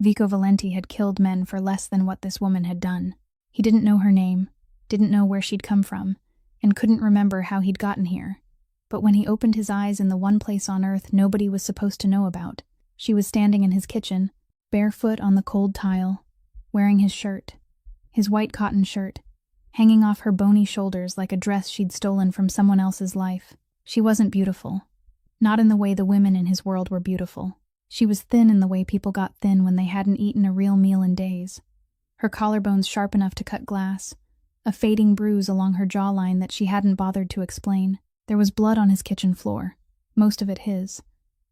Vico Valenti had killed men for less than what this woman had done. He didn't know her name, didn't know where she'd come from, and couldn't remember how he'd gotten here. But when he opened his eyes in the one place on earth nobody was supposed to know about, she was standing in his kitchen, barefoot on the cold tile, wearing his shirt, his white cotton shirt, hanging off her bony shoulders like a dress she'd stolen from someone else's life. She wasn't beautiful. Not in the way the women in his world were beautiful. She was thin in the way people got thin when they hadn't eaten a real meal in days. Her collarbones sharp enough to cut glass, a fading bruise along her jawline that she hadn't bothered to explain. There was blood on his kitchen floor, most of it his,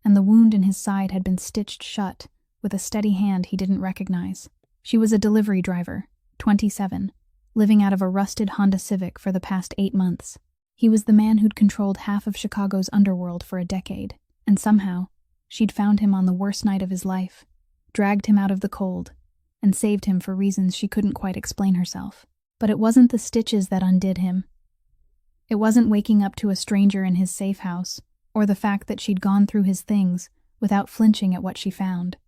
and the wound in his side had been stitched shut with a steady hand he didn't recognize. She was a delivery driver, 27, living out of a rusted Honda Civic for the past 8 months. He was the man who'd controlled half of Chicago's underworld for a decade, and somehow, she'd found him on the worst night of his life, dragged him out of the cold, and saved him for reasons she couldn't quite explain herself. But it wasn't the stitches that undid him. It wasn't waking up to a stranger in his safe house, or the fact that she'd gone through his things without flinching at what she found.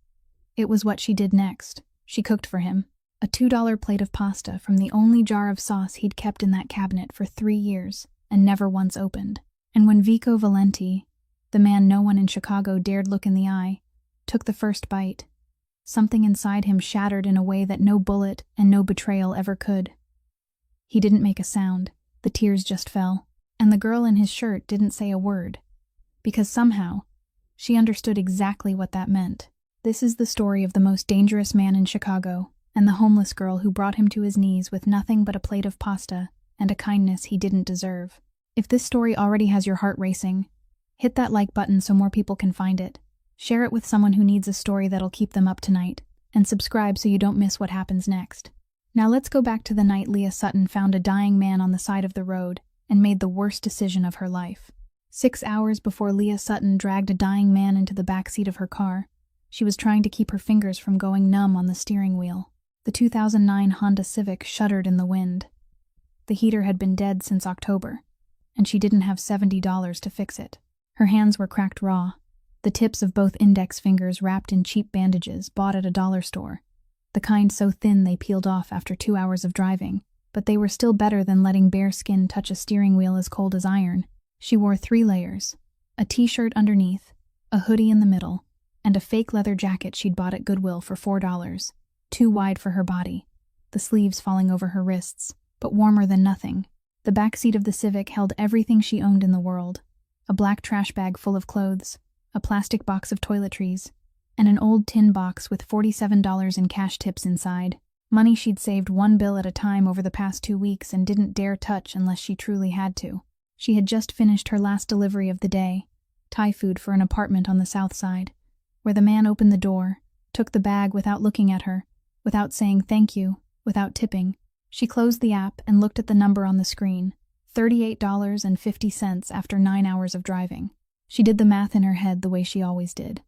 It was what she did next. She cooked for him, a $2 plate of pasta from the only jar of sauce he'd kept in that cabinet for 3 years and never once opened. And when Vico Valenti, the man no one in Chicago dared look in the eye, took the first bite, something inside him shattered in a way that no bullet and no betrayal ever could. He didn't make a sound. The tears just fell, and the girl in his shirt didn't say a word, because somehow, she understood exactly what that meant. This is the story of the most dangerous man in Chicago, and the homeless girl who brought him to his knees with nothing but a plate of pasta and a kindness he didn't deserve. If this story already has your heart racing, hit that like button so more people can find it. Share it with someone who needs a story that'll keep them up tonight, and subscribe so you don't miss what happens next. Now let's go back to the night Leah Sutton found a dying man on the side of the road and made the worst decision of her life. 6 hours before Leah Sutton dragged a dying man into the back seat of her car, she was trying to keep her fingers from going numb on the steering wheel. The 2009 Honda Civic shuddered in the wind. The heater had been dead since October, and she didn't have $70 to fix it. Her hands were cracked raw, the tips of both index fingers wrapped in cheap bandages bought at a dollar store, the kind so thin they peeled off after 2 hours of driving, but they were still better than letting bare skin touch a steering wheel as cold as iron. She wore 3 layers, a t-shirt underneath, a hoodie in the middle, and a fake leather jacket she'd bought at Goodwill for $4, too wide for her body, the sleeves falling over her wrists, but warmer than nothing. The back seat of the Civic held everything she owned in the world, a black trash bag full of clothes, a plastic box of toiletries, and an old tin box with $47 in cash tips inside, money she'd saved 1 bill at a time over the past 2 weeks and didn't dare touch unless she truly had to. She had just finished her last delivery of the day, Thai food for an apartment on the south side, where the man opened the door, took the bag without looking at her, without saying thank you, without tipping. She closed the app and looked at the number on the screen, $38.50 after 9 hours of driving. She did the math in her head the way she always did.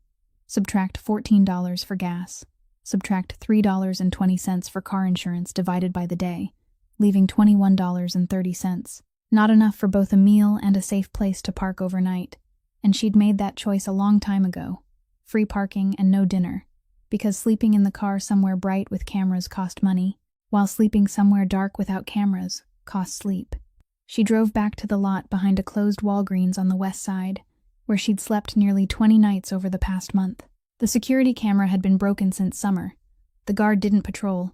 Subtract $14 for gas, subtract $3.20 for car insurance divided by the day, leaving $21.30. Not enough for both a meal and a safe place to park overnight, and she'd made that choice a long time ago. Free parking and no dinner, because sleeping in the car somewhere bright with cameras cost money, while sleeping somewhere dark without cameras cost sleep. She drove back to the lot behind a closed Walgreens on the west side, where she'd slept nearly 20 nights over the past month. The security camera had been broken since summer. The guard didn't patrol,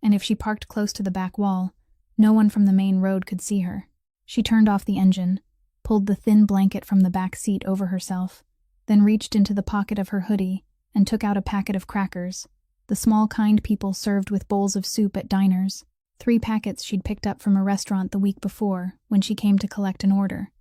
and if she parked close to the back wall, no one from the main road could see her. She turned off the engine, pulled the thin blanket from the back seat over herself, then reached into the pocket of her hoodie and took out a packet of crackers, the small kind people served with bowls of soup at diners, 3 packets she'd picked up from a restaurant the week before when she came to collect an order.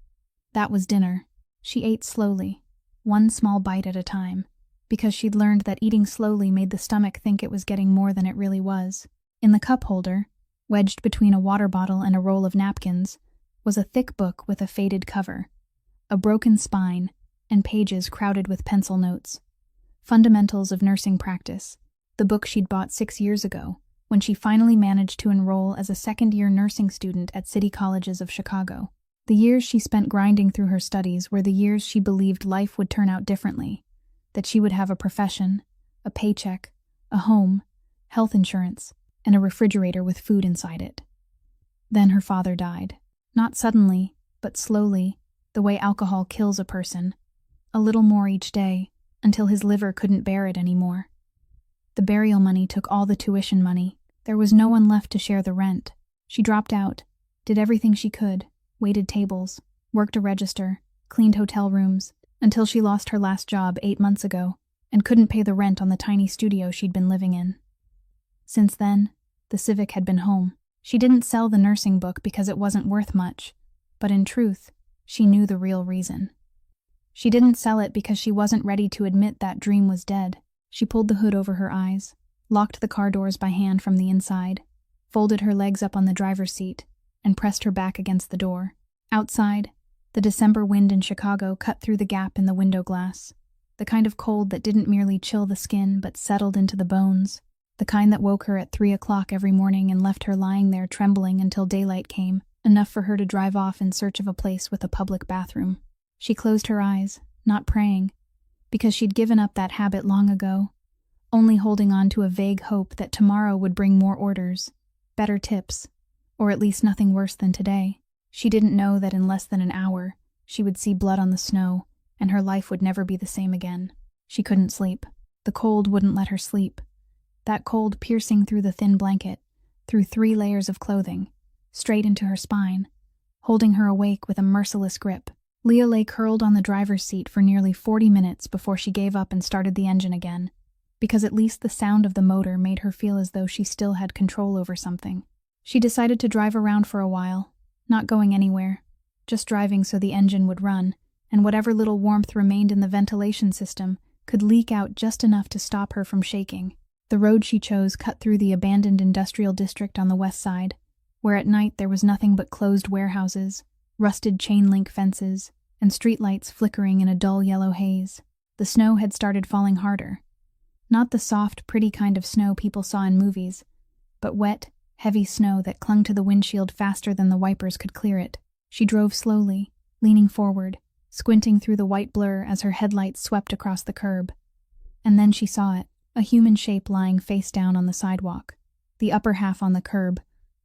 That was dinner. She ate slowly, 1 small bite at a time, because she'd learned that eating slowly made the stomach think it was getting more than it really was. In the cup holder, wedged between a water bottle and a roll of napkins, was a thick book with a faded cover, a broken spine, and pages crowded with pencil notes. Fundamentals of Nursing Practice, the book she'd bought 6 years ago, when she finally managed to enroll as a second-year nursing student at City Colleges of Chicago. The years she spent grinding through her studies were the years she believed life would turn out differently, that she would have a profession, a paycheck, a home, health insurance, and a refrigerator with food inside it. Then her father died. Not suddenly, but slowly, the way alcohol kills a person. A little more each day, until his liver couldn't bear it anymore. The burial money took all the tuition money. There was no one left to share the rent. She dropped out, did everything she could, waited tables, worked a register, cleaned hotel rooms, until she lost her last job 8 months ago and couldn't pay the rent on the tiny studio she'd been living in. Since then, the Civic had been home. She didn't sell the nursing book because it wasn't worth much, but in truth, she knew the real reason. She didn't sell it because she wasn't ready to admit that dream was dead. She pulled the hood over her eyes, locked the car doors by hand from the inside, folded her legs up on the driver's seat, and pressed her back against the door. Outside, the December wind in Chicago cut through the gap in the window glass, the kind of cold that didn't merely chill the skin but settled into the bones, the kind that woke her at 3 o'clock every morning and left her lying there trembling until daylight came, enough for her to drive off in search of a place with a public bathroom. She closed her eyes, not praying, because she'd given up that habit long ago, only holding on to a vague hope that tomorrow would bring more orders, better tips, or at least nothing worse than today. She didn't know that in less than an hour, she would see blood on the snow, and her life would never be the same again. She couldn't sleep. The cold wouldn't let her sleep. That cold piercing through the thin blanket, through 3 layers of clothing, straight into her spine, holding her awake with a merciless grip. Leah lay curled on the driver's seat for nearly 40 minutes before she gave up and started the engine again, because at least the sound of the motor made her feel as though she still had control over something. She decided to drive around for a while, not going anywhere, just driving so the engine would run, and whatever little warmth remained in the ventilation system could leak out just enough to stop her from shaking. The road she chose cut through the abandoned industrial district on the west side, where at night there was nothing but closed warehouses, rusted chain-link fences, and streetlights flickering in a dull yellow haze. The snow had started falling harder. Not the soft, pretty kind of snow people saw in movies, but wet, heavy snow that clung to the windshield faster than the wipers could clear it. She drove slowly, leaning forward, squinting through the white blur as her headlights swept across the curb. And then she saw it, a human shape lying face down on the sidewalk, the upper half on the curb,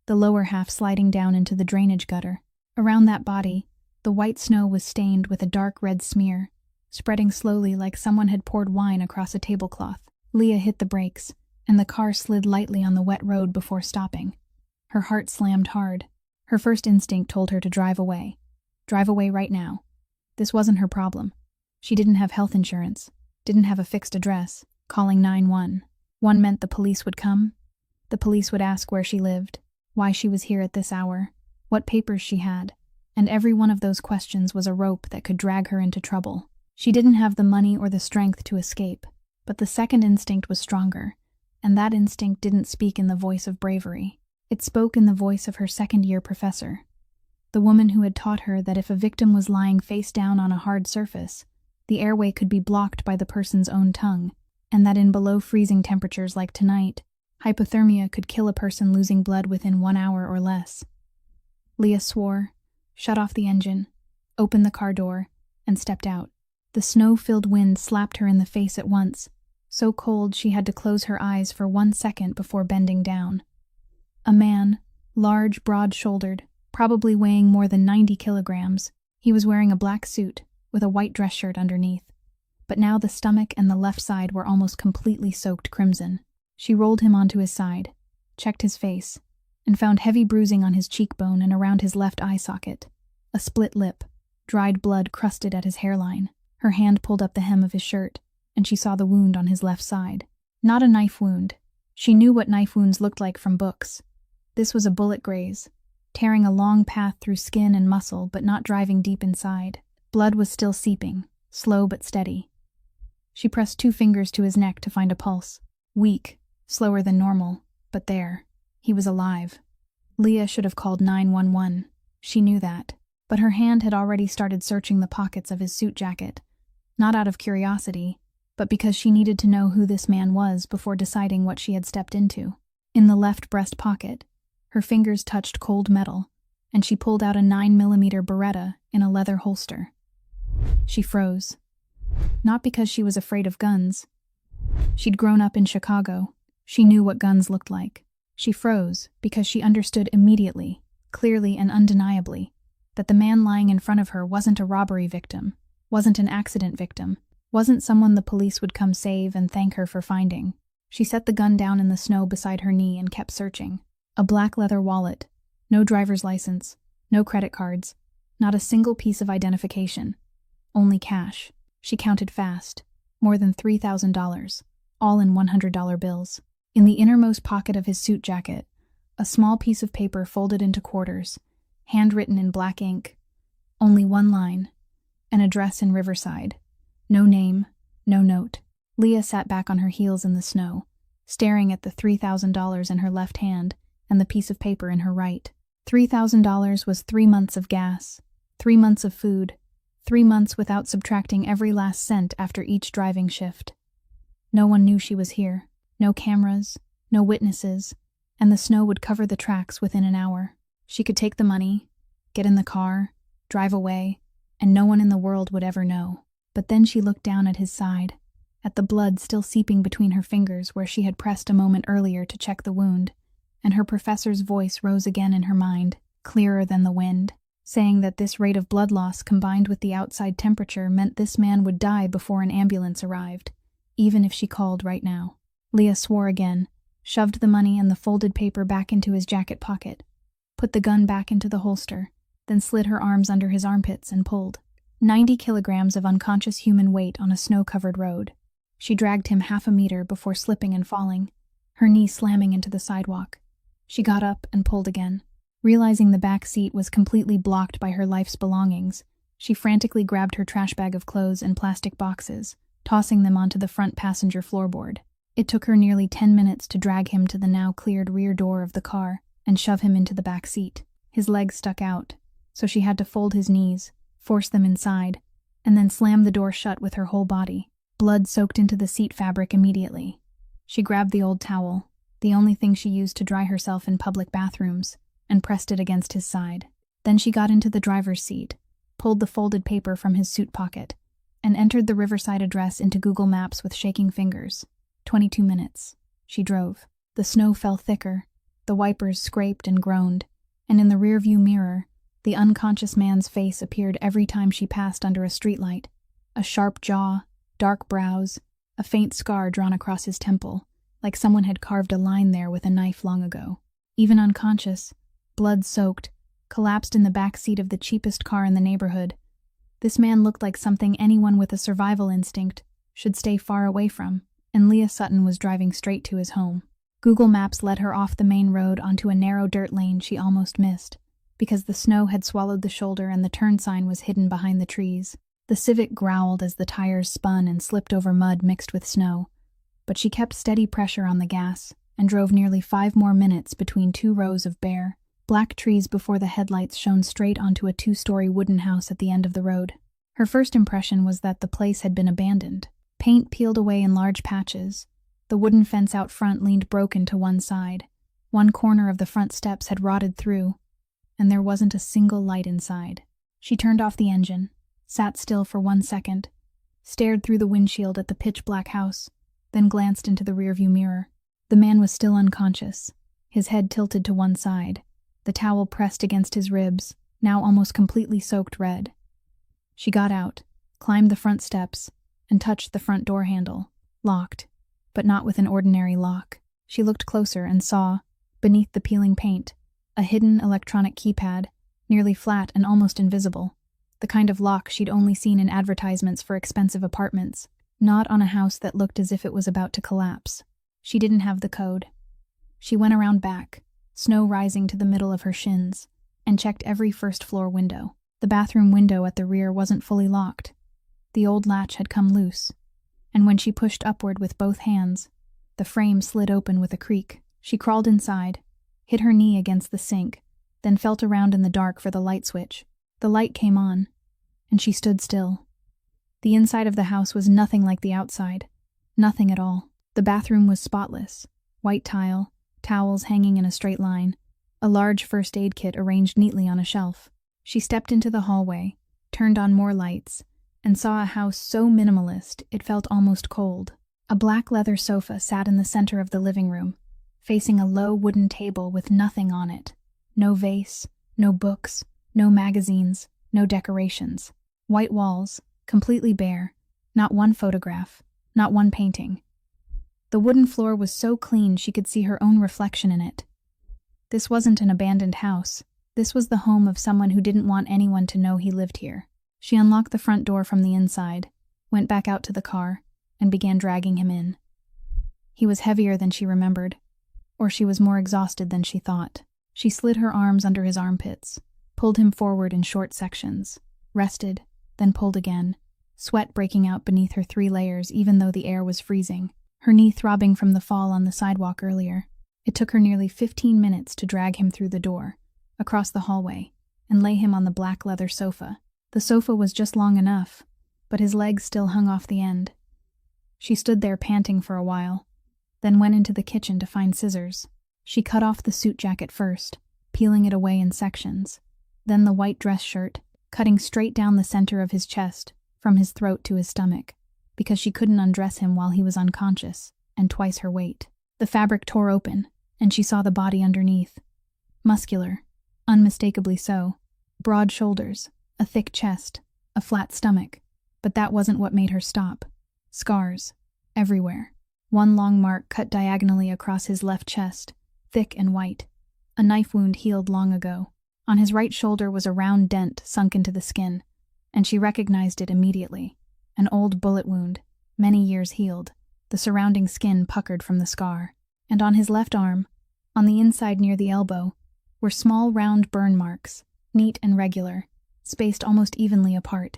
the lower half sliding down into the drainage gutter. Around that body, the white snow was stained with a dark red smear, spreading slowly like someone had poured wine across a tablecloth. Leah hit the brakes, and the car slid lightly on the wet road before stopping. Her heart slammed hard. Her first instinct told her to drive away. Drive away right now. This wasn't her problem. She didn't have health insurance, didn't have a fixed address. Calling 911 meant the police would come. The police would ask where she lived, why she was here at this hour, what papers she had, and every one of those questions was a rope that could drag her into trouble. She didn't have the money or the strength to escape, but the second instinct was stronger, and that instinct didn't speak in the voice of bravery. It spoke in the voice of her second-year professor, the woman who had taught her that if a victim was lying face down on a hard surface, the airway could be blocked by the person's own tongue, and that in below-freezing temperatures like tonight, hypothermia could kill a person losing blood within 1 hour or less. Leah swore, shut off the engine, opened the car door, and stepped out. The snow-filled wind slapped her in the face at once, so cold she had to close her eyes for 1 second before bending down. A man, large, broad-shouldered, probably weighing more than 90 kilograms. He was wearing a black suit, with a white dress shirt underneath. But now the stomach and the left side were almost completely soaked crimson. She rolled him onto his side, checked his face, and found heavy bruising on his cheekbone and around his left eye socket. A split lip, dried blood crusted at his hairline. Her hand pulled up the hem of his shirt, and she saw the wound on his left side. Not a knife wound. She knew what knife wounds looked like from books. This was a bullet graze, tearing a long path through skin and muscle but not driving deep inside. Blood was still seeping, slow but steady. She pressed 2 fingers to his neck to find a pulse. Weak, slower than normal, but there. He was alive. Leah should have called 911. She knew that. But her hand had already started searching the pockets of his suit jacket, not out of curiosity, but because she needed to know who this man was before deciding what she had stepped into. In the left breast pocket, her fingers touched cold metal, and she pulled out a 9mm Beretta in a leather holster. She froze. Not because she was afraid of guns. She'd grown up in Chicago, She knew what guns looked like. She froze because she understood immediately, clearly and undeniably, that the man lying in front of her wasn't a robbery victim, wasn't an accident victim, wasn't someone the police would come save and thank her for finding. She set the gun down in the snow beside her knee and kept searching. A black leather wallet, no driver's license, no credit cards, not a single piece of identification, only cash. She counted fast, more than $3,000, all in $100 bills. In the innermost pocket of his suit jacket, a small piece of paper folded into quarters, handwritten in black ink. Only one line, an address in Riverside. No name, no note. Leah sat back on her heels in the snow, staring at the $3,000 in her left hand and the piece of paper in her right. $3,000 was 3 months of gas, 3 months of food, 3 months without subtracting every last cent after each driving shift. No one knew she was here. No cameras, no witnesses, and the snow would cover the tracks within an hour. She could take the money, get in the car, drive away, and no one in the world would ever know. But then she looked down at his side, at the blood still seeping between her fingers where she had pressed a moment earlier to check the wound, and her professor's voice rose again in her mind, clearer than the wind, saying that this rate of blood loss combined with the outside temperature meant this man would die before an ambulance arrived, even if she called right now. Leah swore again, shoved the money and the folded paper back into his jacket pocket, put the gun back into the holster, then slid her arms under his armpits and pulled. 90 kilograms of unconscious human weight on a snow-covered road. She dragged him half a meter before slipping and falling, her knee slamming into the sidewalk. She got up and pulled again. Realizing the back seat was completely blocked by her life's belongings, she frantically grabbed her trash bag of clothes and plastic boxes, tossing them onto the front passenger floorboard. It took her nearly 10 minutes to drag him to the now cleared rear door of the car and shove him into the back seat. His legs stuck out, so she had to fold his knees, force them inside, and then slam the door shut with her whole body. Blood soaked into the seat fabric immediately. She grabbed the old towel, the only thing she used to dry herself in public bathrooms, and pressed it against his side. Then she got into the driver's seat, pulled the folded paper from his suit pocket, and entered the Riverside address into Google Maps with shaking fingers. 22 minutes. She drove. The snow fell thicker, the wipers scraped and groaned, and in the rearview mirror, the unconscious man's face appeared every time she passed under a streetlight. A sharp jaw, dark brows, a faint scar drawn across his temple, like someone had carved a line there with a knife long ago. Even unconscious, blood-soaked, collapsed in the back seat of the cheapest car in the neighborhood. This man looked like something anyone with a survival instinct should stay far away from, and Leah Sutton was driving straight to his home. Google Maps led her off the main road onto a narrow dirt lane she almost missed, because the snow had swallowed the shoulder and the turn sign was hidden behind the trees. The Civic growled as the tires spun and slipped over mud mixed with snow, but she kept steady pressure on the gas and drove nearly 5 more minutes between 2 rows of bare, black trees before the headlights shone straight onto a 2-story wooden house at the end of the road. Her first impression was that the place had been abandoned. Paint peeled away in large patches. The wooden fence out front leaned broken to one side. One corner of the front steps had rotted through, and there wasn't a single light inside. She turned off the engine, sat still for 1 second, stared through the windshield at the pitch-black house, then glanced into the rearview mirror. The man was still unconscious, his head tilted to one side, the towel pressed against his ribs, now almost completely soaked red. She got out, climbed the front steps, and touched the front door handle. Locked, but not with an ordinary lock. She looked closer and saw, beneath the peeling paint, a hidden electronic keypad, nearly flat and almost invisible, the kind of lock she'd only seen in advertisements for expensive apartments, not on a house that looked as if it was about to collapse. She didn't have the code. She went around back, snow rising to the middle of her shins, and checked every first-floor window. The bathroom window at the rear wasn't fully locked. The old latch had come loose, and when she pushed upward with both hands, the frame slid open with a creak. She crawled inside, hit her knee against the sink, then felt around in the dark for the light switch. The light came on, and she stood still. The inside of the house was nothing like the outside. Nothing at all. The bathroom was spotless. White tile, towels hanging in a straight line, a large first aid kit arranged neatly on a shelf. She stepped into the hallway, turned on more lights, and saw a house so minimalist it felt almost cold. A black leather sofa sat in the center of the living room, facing a low wooden table with nothing on it. No vase, no books, no magazines, no decorations. White walls, completely bare, not one photograph, not one painting. The wooden floor was so clean she could see her own reflection in it. This wasn't an abandoned house. This was the home of someone who didn't want anyone to know he lived here. She unlocked the front door from the inside, went back out to the car, and began dragging him in. He was heavier than she remembered, or she was more exhausted than she thought. She slid her arms under his armpits, pulled him forward in short sections, rested, then pulled again, sweat breaking out beneath her 3 layers even though the air was freezing, her knee throbbing from the fall on the sidewalk earlier. It took her nearly 15 minutes to drag him through the door, across the hallway, and lay him on the black leather sofa. The sofa was just long enough, but his legs still hung off the end. She stood there panting for a while, then went into the kitchen to find scissors. She cut off the suit jacket first, peeling it away in sections, then the white dress shirt, cutting straight down the center of his chest, from his throat to his stomach, because she couldn't undress him while he was unconscious, and twice her weight. The fabric tore open, and she saw the body underneath. Muscular, unmistakably so, broad shoulders, a thick chest, a flat stomach, but that wasn't what made her stop. Scars, everywhere. One long mark cut diagonally across his left chest, thick and white. A knife wound healed long ago. On his right shoulder was a round dent sunk into the skin, and she recognized it immediately. An old bullet wound, many years healed, the surrounding skin puckered from the scar. And on his left arm, on the inside near the elbow, were small round burn marks, neat and regular, spaced almost evenly apart.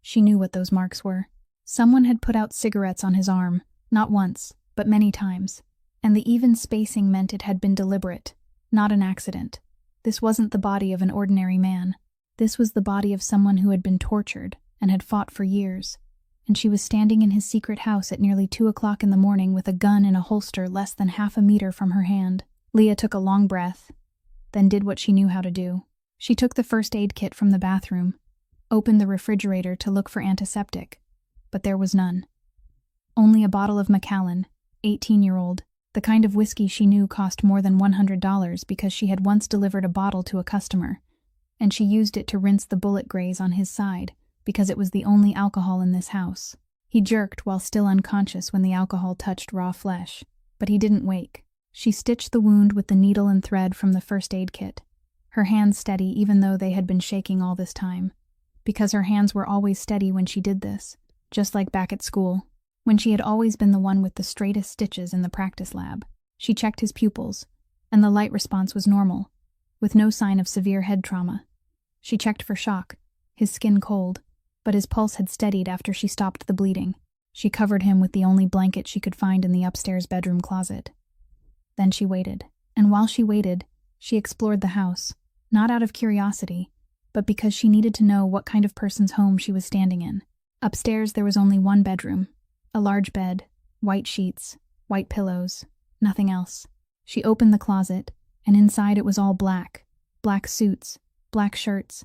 She knew what those marks were. Someone had put out cigarettes on his arm, not once, but many times, and the even spacing meant it had been deliberate, not an accident. This wasn't the body of an ordinary man. This was the body of someone who had been tortured and had fought for years, and she was standing in his secret house at nearly 2 o'clock in the morning with a gun in a holster less than half a meter from her hand. Leah took a long breath, then did what she knew how to do. She took the first aid kit from the bathroom, opened the refrigerator to look for antiseptic, but there was none. Only a bottle of Macallan, 18-year-old, the kind of whiskey she knew cost more than $100 because she had once delivered a bottle to a customer, and she used it to rinse the bullet graze on his side because it was the only alcohol in this house. He jerked while still unconscious when the alcohol touched raw flesh, but he didn't wake. She stitched the wound with the needle and thread from the first aid kit, her hands steady even though they had been shaking all this time, because her hands were always steady when she did this, just like back at school, when she had always been the one with the straightest stitches in the practice lab. She checked his pupils, and the light response was normal, with no sign of severe head trauma. She checked for shock, his skin cold, but his pulse had steadied after she stopped the bleeding. She covered him with the only blanket she could find in the upstairs bedroom closet. Then she waited, and while she waited, she explored the house, not out of curiosity, but because she needed to know what kind of person's home she was standing in. Upstairs there was only one bedroom, a large bed, white sheets, white pillows, nothing else. She opened the closet, and inside it was all black. Black suits, black shirts,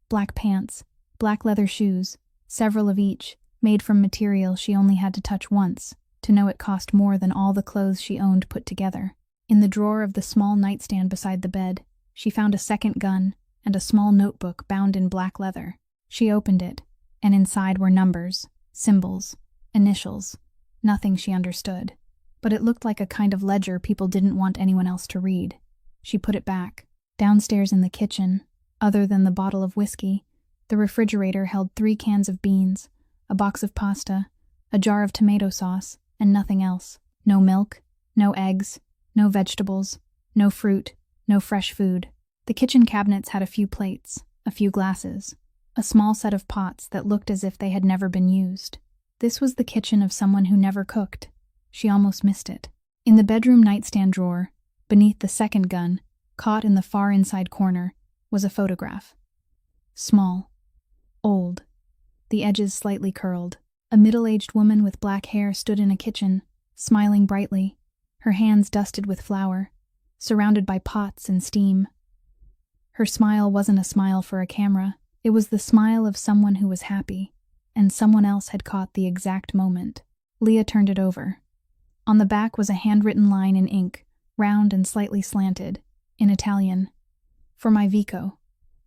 black pants, black leather shoes, several of each, made from material she only had to touch once, to know it cost more than all the clothes she owned put together. In the drawer of the small nightstand beside the bed, she found a second gun and a small notebook bound in black leather. She opened it, and inside were numbers, symbols, initials, nothing she understood. But it looked like a kind of ledger people didn't want anyone else to read. She put it back. Downstairs in the kitchen, other than the bottle of whiskey, the refrigerator held 3 cans of beans, a box of pasta, a jar of tomato sauce, and nothing else. No milk, no eggs, no vegetables, no fruit, no fresh food. The kitchen cabinets had a few plates, a few glasses, a small set of pots that looked as if they had never been used. This was the kitchen of someone who never cooked. She almost missed it. In the bedroom nightstand drawer, beneath the second gun, caught in the far inside corner, was a photograph. Small. Old. The edges slightly curled. A middle-aged woman with black hair stood in a kitchen, smiling brightly, her hands dusted with flour, surrounded by pots and steam. Her smile wasn't a smile for a camera. It was the smile of someone who was happy, and someone else had caught the exact moment. Leah turned it over. On the back was a handwritten line in ink, round and slightly slanted, in Italian. For my Vico.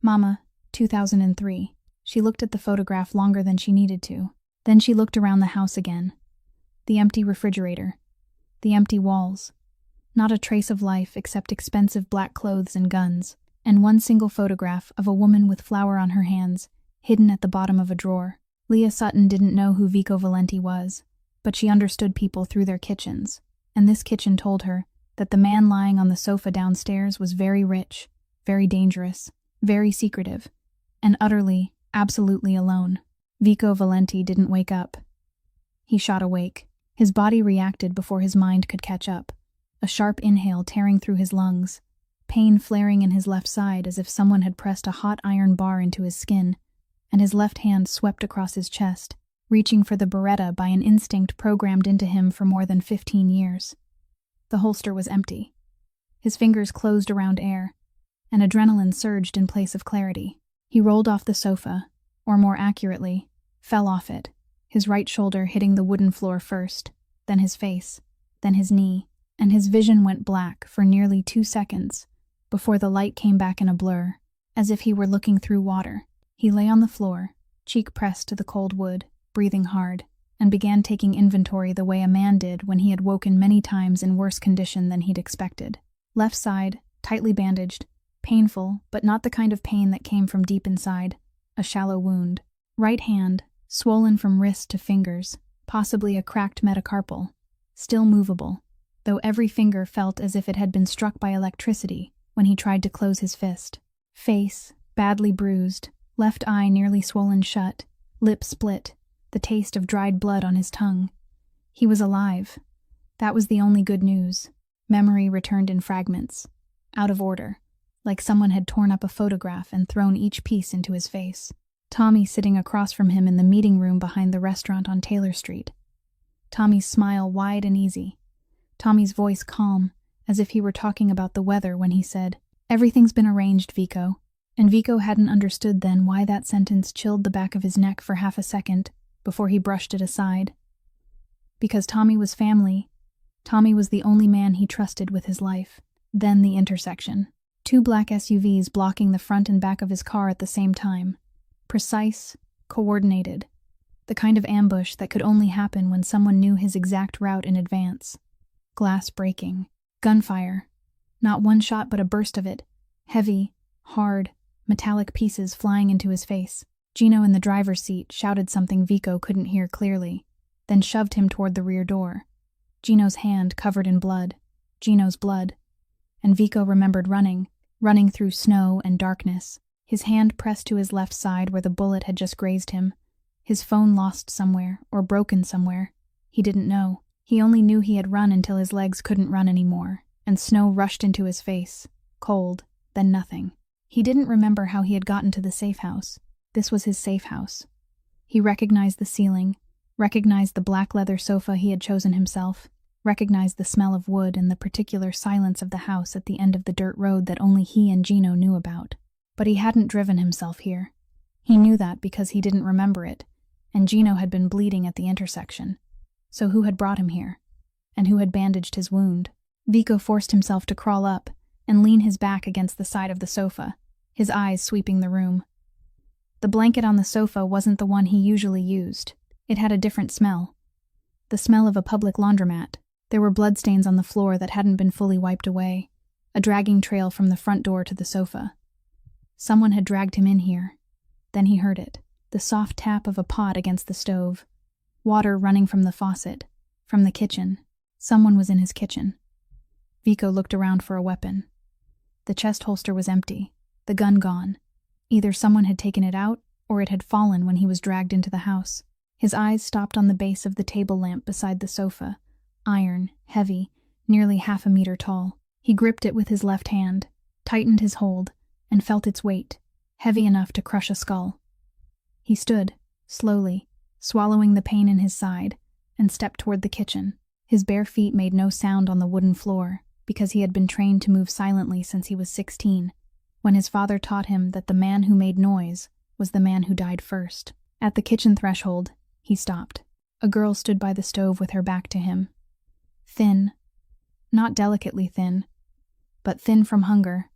Mama, 2003. She looked at the photograph longer than she needed to. Then she looked around the house again. The empty refrigerator. The empty walls. Not a trace of life except expensive black clothes and guns, and one single photograph of a woman with flour on her hands, hidden at the bottom of a drawer. Leah Sutton didn't know who Vico Valenti was, but she understood people through their kitchens, and this kitchen told her that the man lying on the sofa downstairs was very rich, very dangerous, very secretive, and utterly, absolutely alone. Vico Valenti didn't wake up. He shot awake. His body reacted before his mind could catch up. A sharp inhale tearing through his lungs, pain flaring in his left side as if someone had pressed a hot iron bar into his skin, and his left hand swept across his chest, reaching for the Beretta by an instinct programmed into him for more than 15 years. The holster was empty. His fingers closed around air, and adrenaline surged in place of clarity. He rolled off the sofa, or more accurately, fell off it, his right shoulder hitting the wooden floor first, then his face, then his knee, and his vision went black for nearly 2 seconds before the light came back in a blur, as if he were looking through water. He lay on the floor, cheek pressed to the cold wood, breathing hard, and began taking inventory the way a man did when he had woken many times in worse condition than he'd expected. Left side, tightly bandaged, painful, but not the kind of pain that came from deep inside, a shallow wound. Right hand, swollen from wrist to fingers, possibly a cracked metacarpal, still movable, though every finger felt as if it had been struck by electricity when he tried to close his fist. Face, badly bruised, left eye nearly swollen shut, lip split, the taste of dried blood on his tongue. He was alive. That was the only good news. Memory returned in fragments, out of order, like someone had torn up a photograph and thrown each piece into his face. Tommy sitting across from him in the meeting room behind the restaurant on Taylor Street. Tommy's smile wide and easy. Tommy's voice calm, as if he were talking about the weather when he said, "Everything's been arranged, Vico." And Vico hadn't understood then why that sentence chilled the back of his neck for half a second before he brushed it aside. Because Tommy was family. Tommy was the only man he trusted with his life. Then the intersection. 2 black SUVs blocking the front and back of his car at the same time. Precise, coordinated. The kind of ambush that could only happen when someone knew his exact route in advance. Glass breaking. Gunfire. Not one shot but a burst of it. Heavy, hard, metallic pieces flying into his face. Gino in the driver's seat shouted something Vico couldn't hear clearly, then shoved him toward the rear door. Gino's hand covered in blood. Gino's blood. And Vico remembered running through snow and darkness. His hand pressed to his left side where the bullet had just grazed him. His phone lost somewhere, or broken somewhere. He didn't know. He only knew he had run until his legs couldn't run anymore, and snow rushed into his face. Cold, then nothing. He didn't remember how he had gotten to the safe house. This was his safe house. He recognized the ceiling, recognized the black leather sofa he had chosen himself, recognized the smell of wood and the particular silence of the house at the end of the dirt road that only he and Gino knew about. But he hadn't driven himself here. He knew that because he didn't remember it, and Gino had been bleeding at the intersection. So who had brought him here? And who had bandaged his wound? Vico forced himself to crawl up and lean his back against the side of the sofa, his eyes sweeping the room. The blanket on the sofa wasn't the one he usually used. It had a different smell. The smell of a public laundromat. There were bloodstains on the floor that hadn't been fully wiped away, a dragging trail from the front door to the sofa. Someone had dragged him in here. Then he heard it, the soft tap of a pot against the stove, water running from the faucet, from the kitchen. Someone was in his kitchen. Vico looked around for a weapon. The chest holster was empty, the gun gone. Either someone had taken it out, or it had fallen when he was dragged into the house. His eyes stopped on the base of the table lamp beside the sofa, iron, heavy, nearly half a meter tall. He gripped it with his left hand, tightened his hold, and felt its weight, heavy enough to crush a skull. He stood, slowly, swallowing the pain in his side, and stepped toward the kitchen. His bare feet made no sound on the wooden floor, because he had been trained to move silently since he was 16, when his father taught him that the man who made noise was the man who died first. At the kitchen threshold, he stopped. A girl stood by the stove with her back to him. Thin. Not delicately thin, but thin from hunger.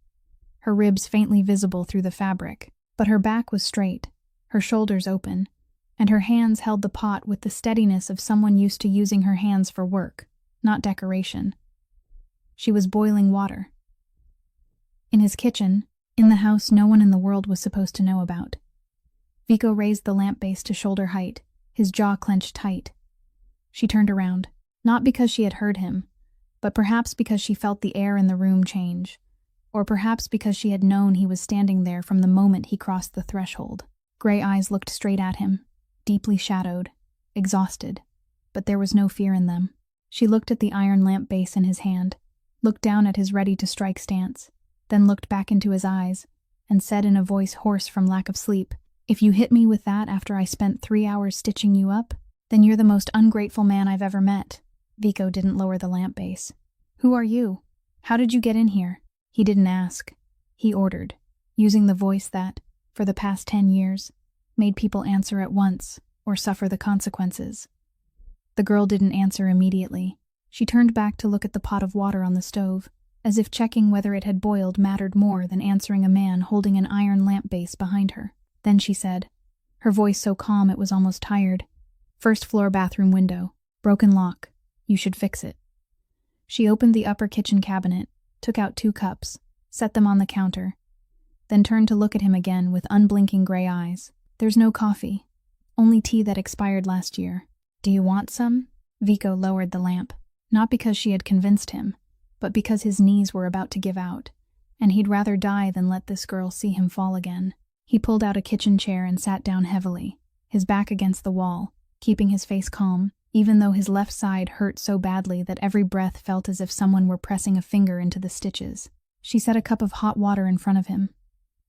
Her ribs faintly visible through the fabric, but her back was straight, her shoulders open, and her hands held the pot with the steadiness of someone used to using her hands for work, not decoration. She was boiling water. In his kitchen, in the house no one in the world was supposed to know about. Vico raised the lamp base to shoulder height, his jaw clenched tight. She turned around, not because she had heard him, but perhaps because she felt the air in the room change, or perhaps because she had known he was standing there from the moment he crossed the threshold. Gray eyes looked straight at him, deeply shadowed, exhausted, but there was no fear in them. She looked at the iron lamp base in his hand, looked down at his ready-to-strike stance, then looked back into his eyes, and said in a voice hoarse from lack of sleep, "If you hit me with that after I spent 3 hours stitching you up, then you're the most ungrateful man I've ever met." Vico didn't lower the lamp base. "Who are you? How did you get in here?" He didn't ask. He ordered, using the voice that, for the past 10 years, made people answer at once or suffer the consequences. The girl didn't answer immediately. She turned back to look at the pot of water on the stove, as if checking whether it had boiled mattered more than answering a man holding an iron lamp base behind her. Then she said, her voice so calm it was almost tired, "First floor bathroom window. Broken lock. You should fix it." She opened the upper kitchen cabinet, took out 2 cups, set them on the counter, then turned to look at him again with unblinking gray eyes. "There's no coffee. Only tea that expired last year. Do you want some?" Vico lowered the lamp, not because she had convinced him, but because his knees were about to give out, and he'd rather die than let this girl see him fall again. He pulled out a kitchen chair and sat down heavily, his back against the wall, keeping his face calm, even though his left side hurt so badly that every breath felt as if someone were pressing a finger into the stitches. She set a cup of hot water in front of him.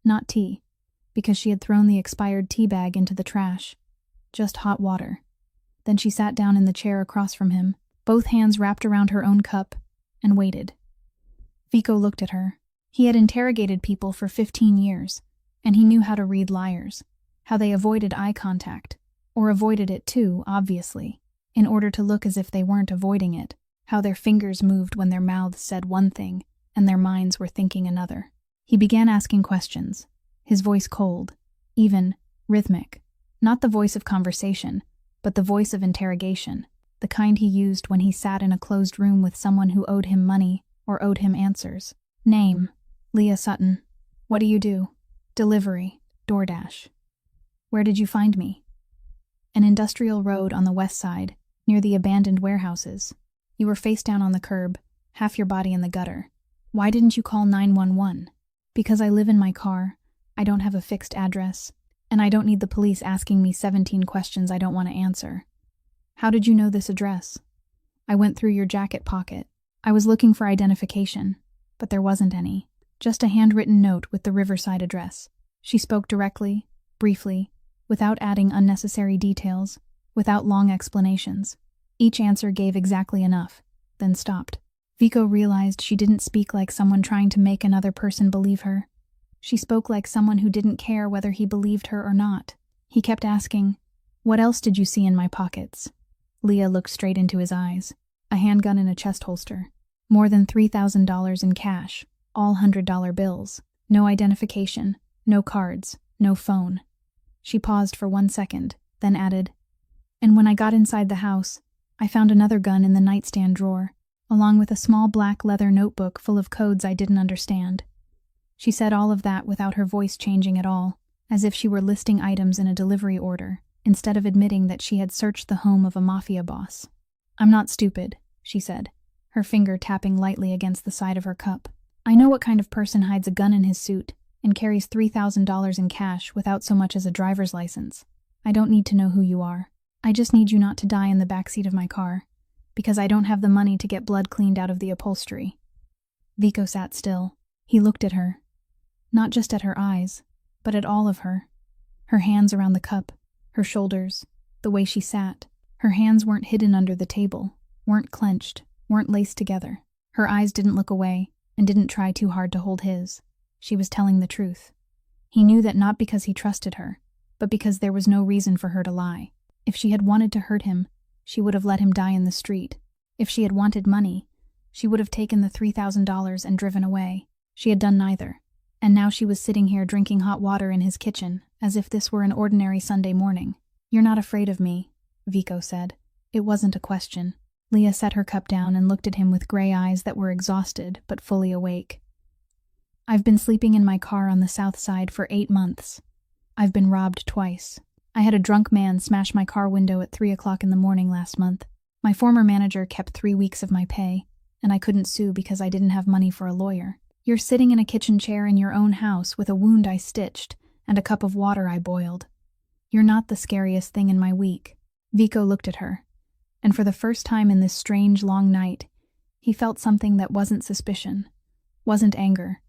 Not tea, because she had thrown the expired tea bag into the trash. Just hot water. Then she sat down in the chair across from him, both hands wrapped around her own cup, and waited. Vico looked at her. He had interrogated people for 15 years, and he knew how to read liars, how they avoided eye contact, or avoided it too, obviously, in order to look as if they weren't avoiding it, how their fingers moved when their mouths said one thing and their minds were thinking another. He began asking questions, his voice cold, even, rhythmic, not the voice of conversation, but the voice of interrogation, the kind he used when he sat in a closed room with someone who owed him money or owed him answers. "Name, Leah Sutton. What do you do?" "Delivery, DoorDash." "Where did you find me?" "An industrial road on the west side, near the abandoned warehouses. You were face down on the curb, half your body in the gutter. Why didn't you call 911? "Because I live in my car, I don't have a fixed address, and I don't need the police asking me 17 questions I don't want to answer." "How did you know this address?" "I went through your jacket pocket. I was looking for identification, but there wasn't any. Just a handwritten note with the Riverside address." She spoke directly, briefly, without adding unnecessary details, without long explanations. Each answer gave exactly enough, then stopped. Vico realized she didn't speak like someone trying to make another person believe her. She spoke like someone who didn't care whether he believed her or not. He kept asking, "What else did you see in my pockets?" Leah looked straight into his eyes. A handgun in a chest holster. More than $3,000 in cash, all $100 bills. No identification, no cards, no phone. She paused for 1 second, then added, "And when I got inside the house, I found another gun in the nightstand drawer, along with a small black leather notebook full of codes I didn't understand." She said all of that without her voice changing at all, as if she were listing items in a delivery order, instead of admitting that she had searched the home of a Mafia boss. "I'm not stupid," she said, her finger tapping lightly against the side of her cup. "I know what kind of person hides a gun in his suit and carries $3,000 in cash without so much as a driver's license. I don't need to know who you are. I just need you not to die in the backseat of my car, because I don't have the money to get blood cleaned out of the upholstery." Vico sat still. He looked at her. Not just at her eyes, but at all of her. Her hands around the cup, her shoulders, the way she sat. Her hands weren't hidden under the table, weren't clenched, weren't laced together. Her eyes didn't look away and didn't try too hard to hold his. She was telling the truth. He knew that not because he trusted her, but because there was no reason for her to lie. If she had wanted to hurt him, she would have let him die in the street. If she had wanted money, she would have taken the $3,000 and driven away. She had done neither. And now she was sitting here drinking hot water in his kitchen, as if this were an ordinary Sunday morning. "You're not afraid of me," Vico said. It wasn't a question. Leah set her cup down and looked at him with gray eyes that were exhausted but fully awake. "I've been sleeping in my car on the south side for 8 months. I've been robbed twice. I had a drunk man smash my car window at 3 o'clock in the morning last month. My former manager kept 3 weeks of my pay, and I couldn't sue because I didn't have money for a lawyer. You're sitting in a kitchen chair in your own house with a wound I stitched and a cup of water I boiled. You're not the scariest thing in my week." Vico looked at her, and for the first time in this strange long night, he felt something that wasn't suspicion, wasn't anger,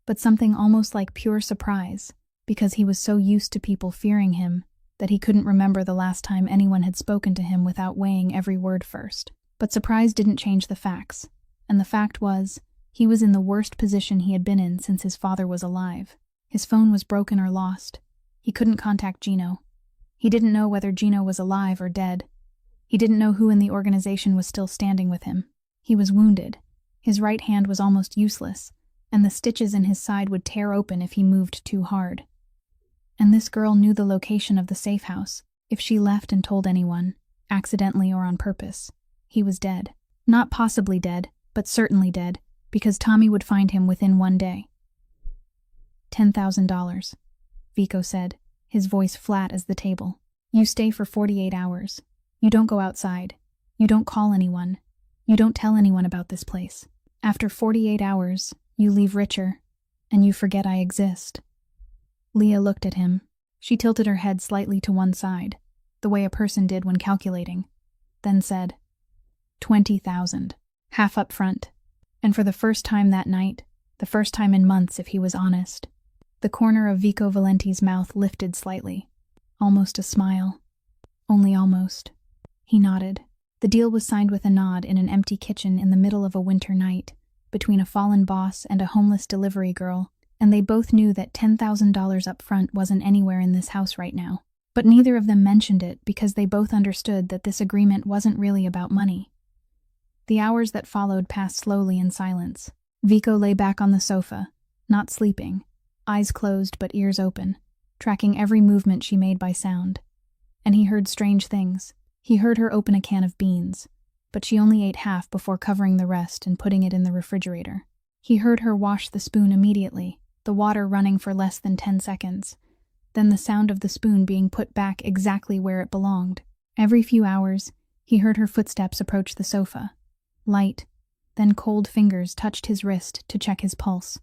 but something almost like pure surprise, because he was so used to people fearing him that he couldn't remember the last time anyone had spoken to him without weighing every word first. But surprise didn't change the facts, and the fact was, he was in the worst position he had been in since his father was alive. His phone was broken or lost. He couldn't contact Gino. He didn't know whether Gino was alive or dead. He didn't know who in the organization was still standing with him. He was wounded. His right hand was almost useless, and the stitches in his side would tear open if he moved too hard. And this girl knew the location of the safe house. If she left and told anyone, accidentally or on purpose, he was dead. Not possibly dead, but certainly dead, because Tommy would find him within 1 day. $10,000, Vico said, his voice flat as the table. "You stay for 48 hours. You don't go outside. You don't call anyone. You don't tell anyone about this place. After 48 hours, you leave richer, and you forget I exist." Leah looked at him. She tilted her head slightly to one side, the way a person did when calculating, then said, "20,000, half up front." And for the first time that night, the first time in months if he was honest, the corner of Vico Valenti's mouth lifted slightly. Almost a smile. Only almost. He nodded. The deal was signed with a nod in an empty kitchen in the middle of a winter night, between a fallen boss and a homeless delivery girl, and they both knew that $10,000 up front wasn't anywhere in this house right now. But neither of them mentioned it because they both understood that this agreement wasn't really about money. The hours that followed passed slowly in silence. Vico lay back on the sofa, not sleeping, eyes closed but ears open, tracking every movement she made by sound. And he heard strange things. He heard her open a can of beans, but she only ate half before covering the rest and putting it in the refrigerator. He heard her wash the spoon immediately, the water running for less than 10 seconds, then the sound of the spoon being put back exactly where it belonged. Every few hours, he heard her footsteps approach the sofa. Light, then cold fingers touched his wrist to check his pulse,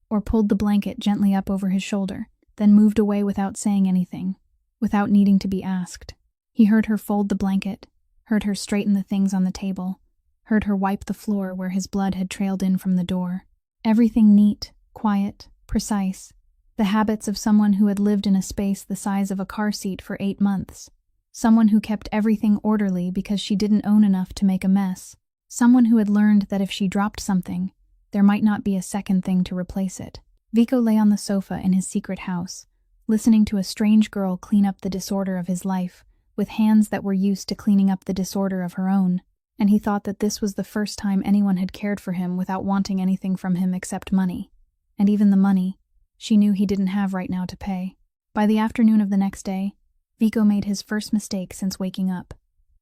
or pulled the blanket gently up over his shoulder, then moved away without saying anything, without needing to be asked. He heard her fold the blanket, heard her straighten the things on the table, heard her wipe the floor where his blood had trailed in from the door. Everything neat, quiet, precise, the habits of someone who had lived in a space the size of a car seat for 8 months, someone who kept everything orderly because she didn't own enough to make a mess. Someone who had learned that if she dropped something, there might not be a second thing to replace it. Vico lay on the sofa in his secret house, listening to a strange girl clean up the disorder of his life, with hands that were used to cleaning up the disorder of her own, and he thought that this was the first time anyone had cared for him without wanting anything from him except money. And even the money, she knew he didn't have right now to pay. By the afternoon of the next day, Vico made his first mistake since waking up.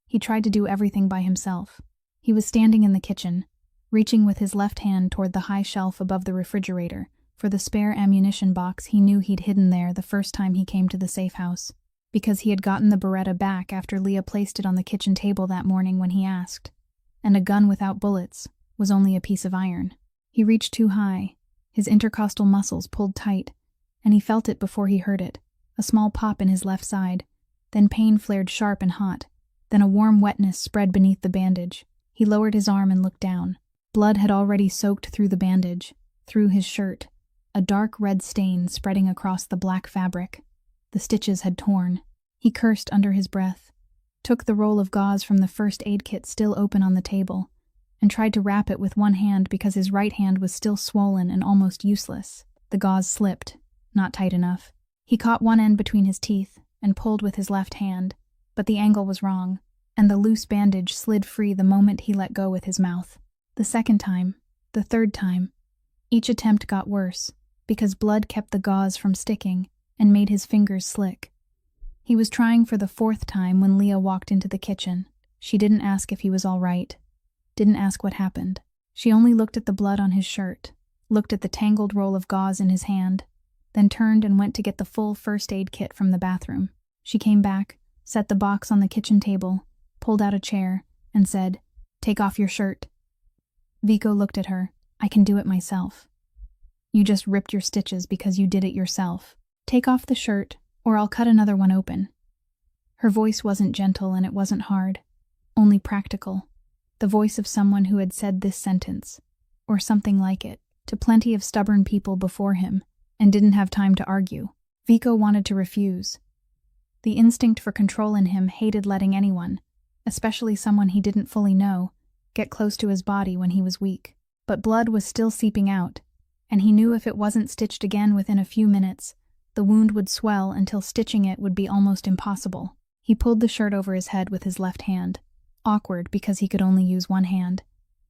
He tried to do everything by himself. He was standing in the kitchen, reaching with his left hand toward the high shelf above the refrigerator for the spare ammunition box he knew he'd hidden there the first time he came to the safe house, because he had gotten the Beretta back after Leah placed it on the kitchen table that morning when he asked, and a gun without bullets was only a piece of iron. He reached too high, his intercostal muscles pulled tight, and he felt it before he heard it, a small pop in his left side, then pain flared sharp and hot, then a warm wetness spread beneath the bandage. He lowered his arm and looked down. Blood had already soaked through the bandage, through his shirt, a dark red stain spreading across the black fabric. The stitches had torn. He cursed under his breath, took the roll of gauze from the first aid kit still open on the table, and tried to wrap it with one hand because his right hand was still swollen and almost useless. The gauze slipped, not tight enough. He caught one end between his teeth and pulled with his left hand, but the angle was wrong, and the loose bandage slid free the moment he let go with his mouth. The second time, the third time, each attempt got worse, because blood kept the gauze from sticking and made his fingers slick. He was trying for the fourth time when Leah walked into the kitchen. She didn't ask if he was all right, didn't ask what happened. She only looked at the blood on his shirt, looked at the tangled roll of gauze in his hand, then turned and went to get the full first aid kit from the bathroom. She came back, set the box on the kitchen table, pulled out a chair, and said, "Take off your shirt." Vico looked at her. "I can do it myself." "You just ripped your stitches because you did it yourself. Take off the shirt, or I'll cut another one open." Her voice wasn't gentle and it wasn't hard, only practical. The voice of someone who had said this sentence, or something like it, to plenty of stubborn people before him, and didn't have time to argue. Vico wanted to refuse. The instinct for control in him hated letting anyone, especially someone he didn't fully know, get close to his body when he was weak. But blood was still seeping out, and he knew if it wasn't stitched again within a few minutes, the wound would swell until stitching it would be almost impossible. He pulled the shirt over his head with his left hand, awkward because he could only use one hand,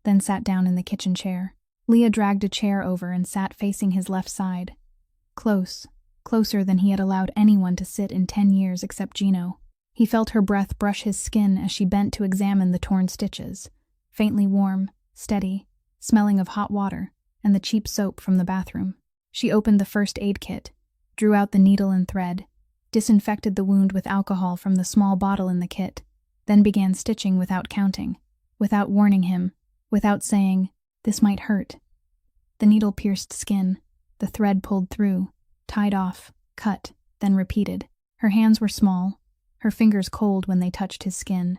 then sat down in the kitchen chair. Leah dragged a chair over and sat facing his left side. Closer than he had allowed anyone to sit in 10 years except Gino. He felt her breath brush his skin as she bent to examine the torn stitches, faintly warm, steady, smelling of hot water and the cheap soap from the bathroom. She opened the first aid kit, drew out the needle and thread, disinfected the wound with alcohol from the small bottle in the kit, then began stitching without counting, without warning him, without saying, "This might hurt." The needle pierced skin, the thread pulled through, tied off, cut, then repeated. Her hands were small, her fingers cold when they touched his skin,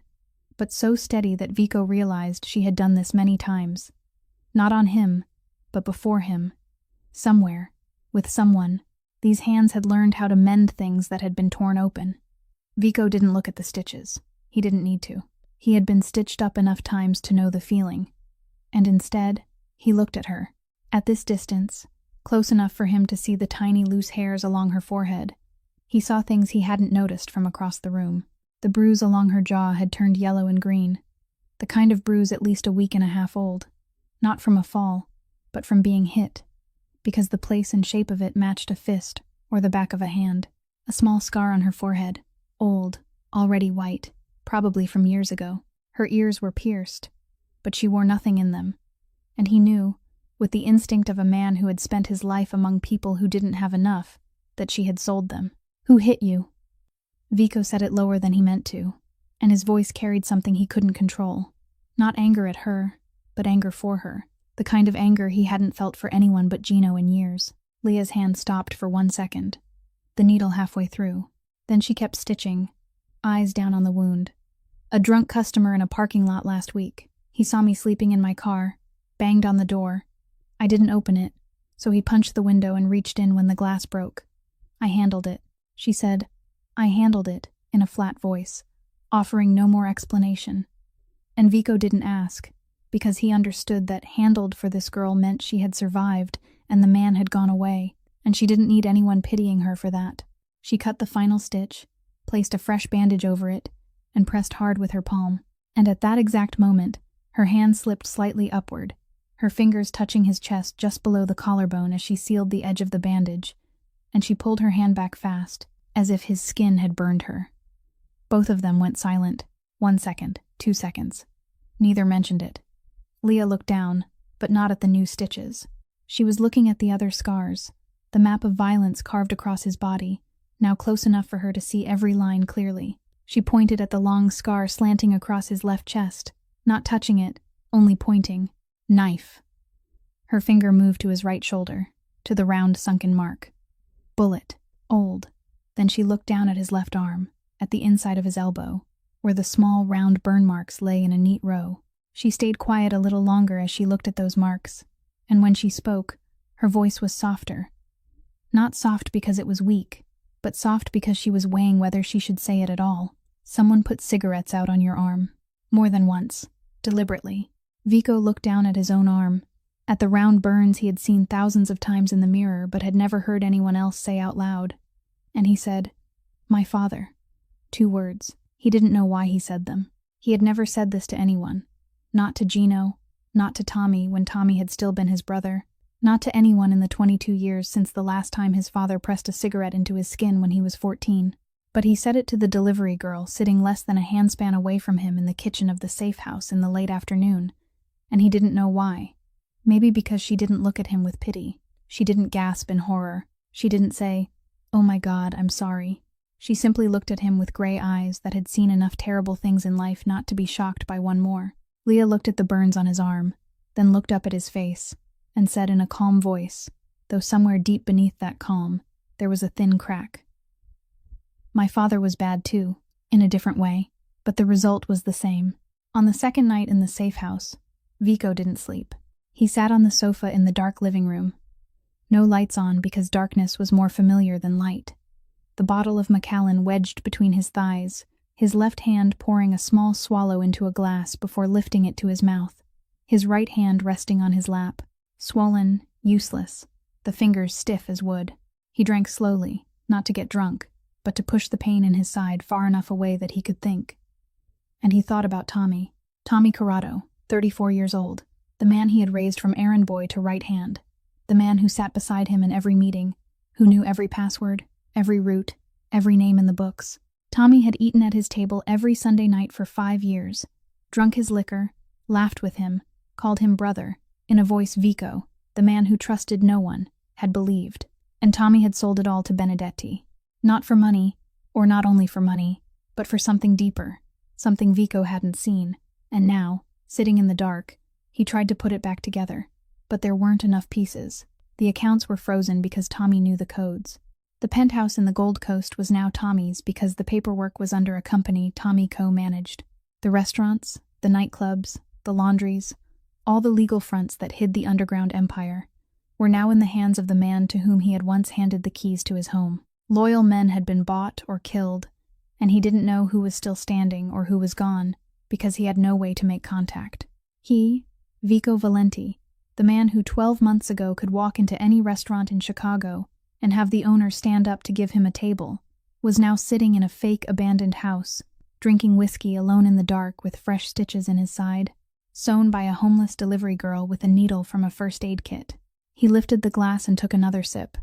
but so steady that Vico realized she had done this many times. Not on him, but before him. Somewhere, with someone, these hands had learned how to mend things that had been torn open. Vico didn't look at the stitches. He didn't need to. He had been stitched up enough times to know the feeling. And instead, he looked at her. At this distance, close enough for him to see the tiny loose hairs along her forehead, he saw things he hadn't noticed from across the room. The bruise along her jaw had turned yellow and green, the kind of bruise at least a week and a half old, not from a fall, but from being hit, because the place and shape of it matched a fist or the back of a hand. A small scar on her forehead, old, already white, probably from years ago. Her ears were pierced, but she wore nothing in them, and he knew, with the instinct of a man who had spent his life among people who didn't have enough, that she had sold them. "Who hit you?" Vico said it lower than he meant to, and his voice carried something he couldn't control. Not anger at her, but anger for her. The kind of anger he hadn't felt for anyone but Gino in years. Leah's hand stopped for 1 second, the needle halfway through. Then she kept stitching, eyes down on the wound. "A drunk customer in a parking lot last week. He saw me sleeping in my car, banged on the door. I didn't open it, so he punched the window and reached in when the glass broke. I handled it." She said, "I handled it," in a flat voice, offering no more explanation. And Vico didn't ask, because he understood that handled for this girl meant she had survived and the man had gone away, and she didn't need anyone pitying her for that. She cut the final stitch, placed a fresh bandage over it, and pressed hard with her palm. And at that exact moment, her hand slipped slightly upward, her fingers touching his chest just below the collarbone as she sealed the edge of the bandage, and she pulled her hand back fast, as if his skin had burned her. Both of them went silent. 1 second, 2 seconds. Neither mentioned it. Leah looked down, but not at the new stitches. She was looking at the other scars, the map of violence carved across his body, now close enough for her to see every line clearly. She pointed at the long scar slanting across his left chest, not touching it, only pointing. Knife. Her finger moved to his right shoulder, to the round sunken mark. Bullet. Old. Then she looked down at his left arm, at the inside of his elbow, where the small round burn marks lay in a neat row. She stayed quiet a little longer as she looked at those marks, and when she spoke, her voice was softer. Not soft because it was weak, but soft because she was weighing whether she should say it at all. "Someone put cigarettes out on your arm." More than once. Deliberately. Vico looked down at his own arm, at the round burns he had seen thousands of times in the mirror but had never heard anyone else say out loud. And he said, "My father." 2 words. He didn't know why he said them. He had never said this to anyone. Not to Gino, not to Tommy when Tommy had still been his brother, not to anyone in the 22 years since the last time his father pressed a cigarette into his skin when he was 14. But he said it to the delivery girl sitting less than a handspan away from him in the kitchen of the safe house in the late afternoon, and he didn't know why. Maybe because she didn't look at him with pity. She didn't gasp in horror. She didn't say, "Oh my God, I'm sorry." She simply looked at him with gray eyes that had seen enough terrible things in life not to be shocked by one more. Leah looked at the burns on his arm, then looked up at his face, and said in a calm voice, though somewhere deep beneath that calm, there was a thin crack. "My father was bad too, in a different way, but the result was the same." On the second night in the safe house, Vico didn't sleep. He sat on the sofa in the dark living room. No lights on because darkness was more familiar than light. The bottle of Macallan wedged between his thighs, his left hand pouring a small swallow into a glass before lifting it to his mouth, his right hand resting on his lap, swollen, useless, the fingers stiff as wood. He drank slowly, not to get drunk, but to push the pain in his side far enough away that he could think. And he thought about Tommy Corrado, 34 years old, the man he had raised from errand boy to right hand, the man who sat beside him in every meeting, who knew every password, every route, every name in the books. Tommy had eaten at his table every Sunday night for 5 years, drunk his liquor, laughed with him, called him brother, in a voice Vico, the man who trusted no one, had believed. And Tommy had sold it all to Benedetti. Not for money, or not only for money, but for something deeper, something Vico hadn't seen, and now, sitting in the dark, he tried to put it back together. But there weren't enough pieces. The accounts were frozen because Tommy knew the codes. The penthouse in the Gold Coast was now Tommy's because the paperwork was under a company Tommy co-managed. The restaurants, the nightclubs, the laundries, all the legal fronts that hid the underground empire, were now in the hands of the man to whom he had once handed the keys to his home. Loyal men had been bought or killed, and he didn't know who was still standing or who was gone because he had no way to make contact. He, Vico Valenti, the man who 12 months ago could walk into any restaurant in Chicago and have the owner stand up to give him a table, was now sitting in a fake abandoned house, drinking whiskey alone in the dark with fresh stitches in his side, sewn by a homeless delivery girl with a needle from a first aid kit. He lifted the glass and took another sip,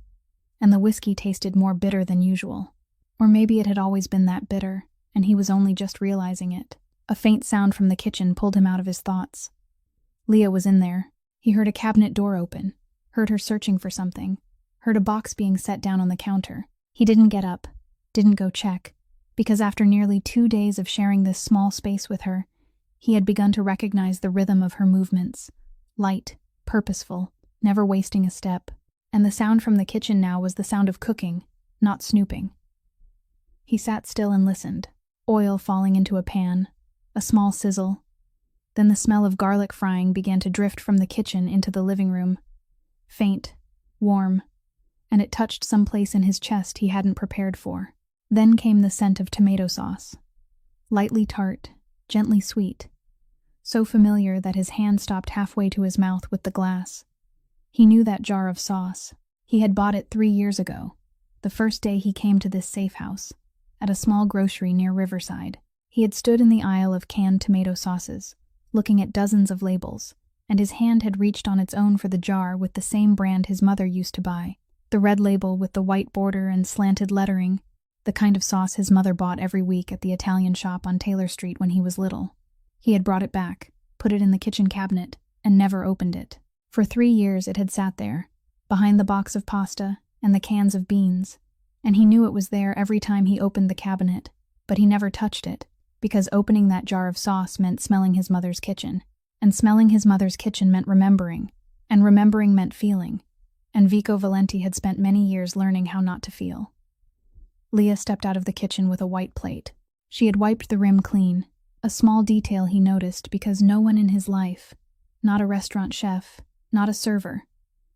and the whiskey tasted more bitter than usual. Or maybe it had always been that bitter, and he was only just realizing it. A faint sound from the kitchen pulled him out of his thoughts. Leah was in there. He heard a cabinet door open, heard her searching for something, heard a box being set down on the counter. He didn't get up, didn't go check, because after nearly 2 days of sharing this small space with her, he had begun to recognize the rhythm of her movements. Light, purposeful, never wasting a step. And the sound from the kitchen now was the sound of cooking, not snooping. He sat still and listened. Oil falling into a pan, a small sizzle. Then the smell of garlic frying began to drift from the kitchen into the living room. Faint, warm, and it touched some place in his chest he hadn't prepared for. Then came the scent of tomato sauce. Lightly tart, gently sweet. So familiar that his hand stopped halfway to his mouth with the glass. He knew that jar of sauce. He had bought it 3 years ago, the first day he came to this safe house, at a small grocery near Riverside. He had stood in the aisle of canned tomato sauces, looking at dozens of labels, and his hand had reached on its own for the jar with the same brand his mother used to buy, the red label with the white border and slanted lettering, the kind of sauce his mother bought every week at the Italian shop on Taylor Street when he was little. He had brought it back, put it in the kitchen cabinet, and never opened it. For 3 years it had sat there, behind the box of pasta and the cans of beans, and he knew it was there every time he opened the cabinet, but he never touched it, because opening that jar of sauce meant smelling his mother's kitchen, and smelling his mother's kitchen meant remembering, and remembering meant feeling, and Vico Valenti had spent many years learning how not to feel. Leah stepped out of the kitchen with a white plate. She had wiped the rim clean, a small detail he noticed because no one in his life, not a restaurant chef, not a server,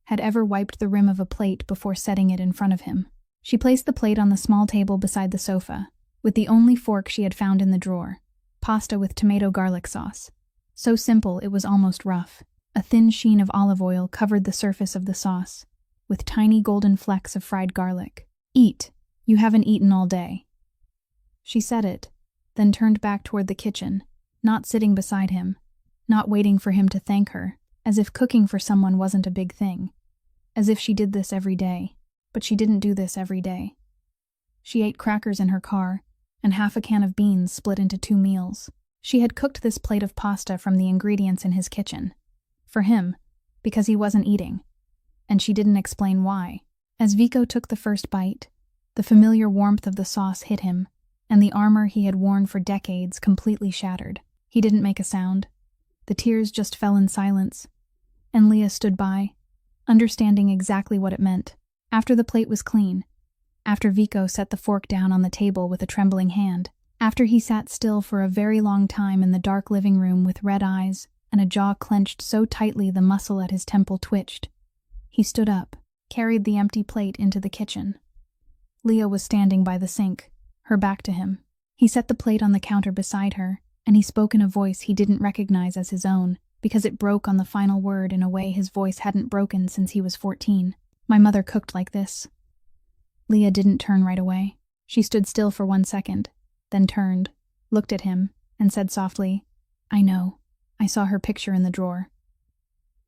had ever wiped the rim of a plate before setting it in front of him. She placed the plate on the small table beside the sofa, with the only fork she had found in the drawer, pasta with tomato garlic sauce. So simple it was almost rough. A thin sheen of olive oil covered the surface of the sauce, with tiny golden flecks of fried garlic. "Eat. You haven't eaten all day." She said it, then turned back toward the kitchen, not sitting beside him, not waiting for him to thank her, as if cooking for someone wasn't a big thing, as if she did this every day. But she didn't do this every day. She ate crackers in her car, and half a can of beans split into 2 meals. She had cooked this plate of pasta from the ingredients in his kitchen. For him, because he wasn't eating. And she didn't explain why. As Vico took the first bite, the familiar warmth of the sauce hit him, and the armor he had worn for decades completely shattered. He didn't make a sound. The tears just fell in silence, and Leah stood by, understanding exactly what it meant. After the plate was clean, after Vico set the fork down on the table with a trembling hand, after he sat still for a very long time in the dark living room with red eyes and a jaw clenched so tightly the muscle at his temple twitched, he stood up, carried the empty plate into the kitchen. Leah was standing by the sink, her back to him. He set the plate on the counter beside her, and he spoke in a voice he didn't recognize as his own, because it broke on the final word in a way his voice hadn't broken since he was 14. My mother cooked like this. Leah didn't turn right away. She stood still for 1 second, then turned, looked at him, and said softly, I know. I saw her picture in the drawer.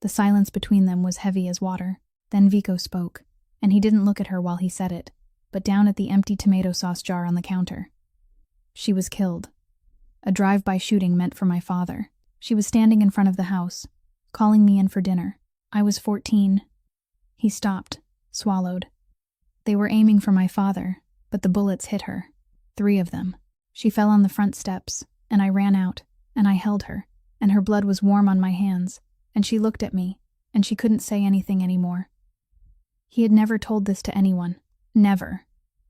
The silence between them was heavy as water. Then Vico spoke, and he didn't look at her while he said it, but down at the empty tomato sauce jar on the counter. She was killed. A drive-by shooting meant for my father. She was standing in front of the house, calling me in for dinner. I was 14. He stopped, swallowed. They were aiming for my father, but the bullets hit her. 3 of them. She fell on the front steps, and I ran out, and I held her, and her blood was warm on my hands, and she looked at me, and she couldn't say anything anymore. He had never told this to anyone. Never.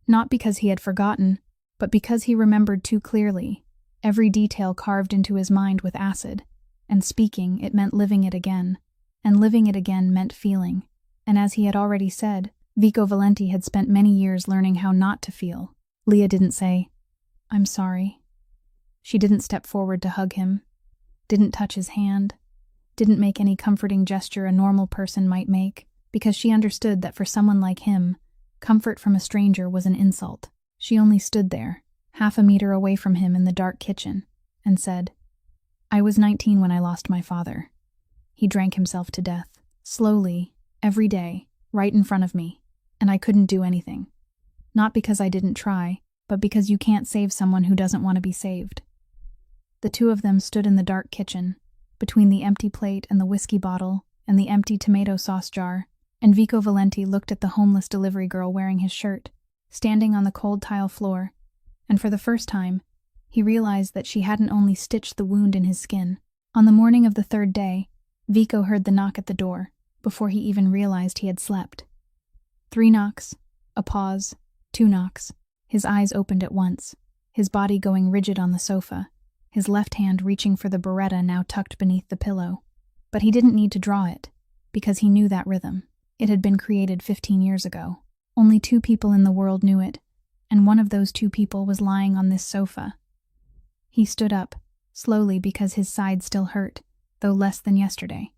Not because he had forgotten, but because he remembered too clearly, every detail carved into his mind with acid, and speaking, it meant living it again, and living it again meant feeling. And as he had already said, Vico Valenti had spent many years learning how not to feel. Leah didn't say, I'm sorry. She didn't step forward to hug him, didn't touch his hand, didn't make any comforting gesture a normal person might make, because she understood that for someone like him, comfort from a stranger was an insult. She only stood there, half a meter away from him in the dark kitchen, and said, I was 19 when I lost my father. He drank himself to death, slowly, every day, right in front of me, and I couldn't do anything. Not because I didn't try, but because you can't save someone who doesn't want to be saved. The 2 of them stood in the dark kitchen, between the empty plate and the whiskey bottle and the empty tomato sauce jar, and Vico Valenti looked at the homeless delivery girl wearing his shirt, standing on the cold tile floor, and for the first time, he realized that she hadn't only stitched the wound in his skin. On the morning of the 3rd day, Vico heard the knock at the door, before he even realized he had slept. 3 knocks, a pause, 2 knocks. His eyes opened at once, his body going rigid on the sofa, his left hand reaching for the Beretta now tucked beneath the pillow. But he didn't need to draw it, because he knew that rhythm. It had been created 15 years ago. Only 2 people in the world knew it, and one of those 2 people was lying on this sofa. He stood up, slowly because his side still hurt, though less than yesterday.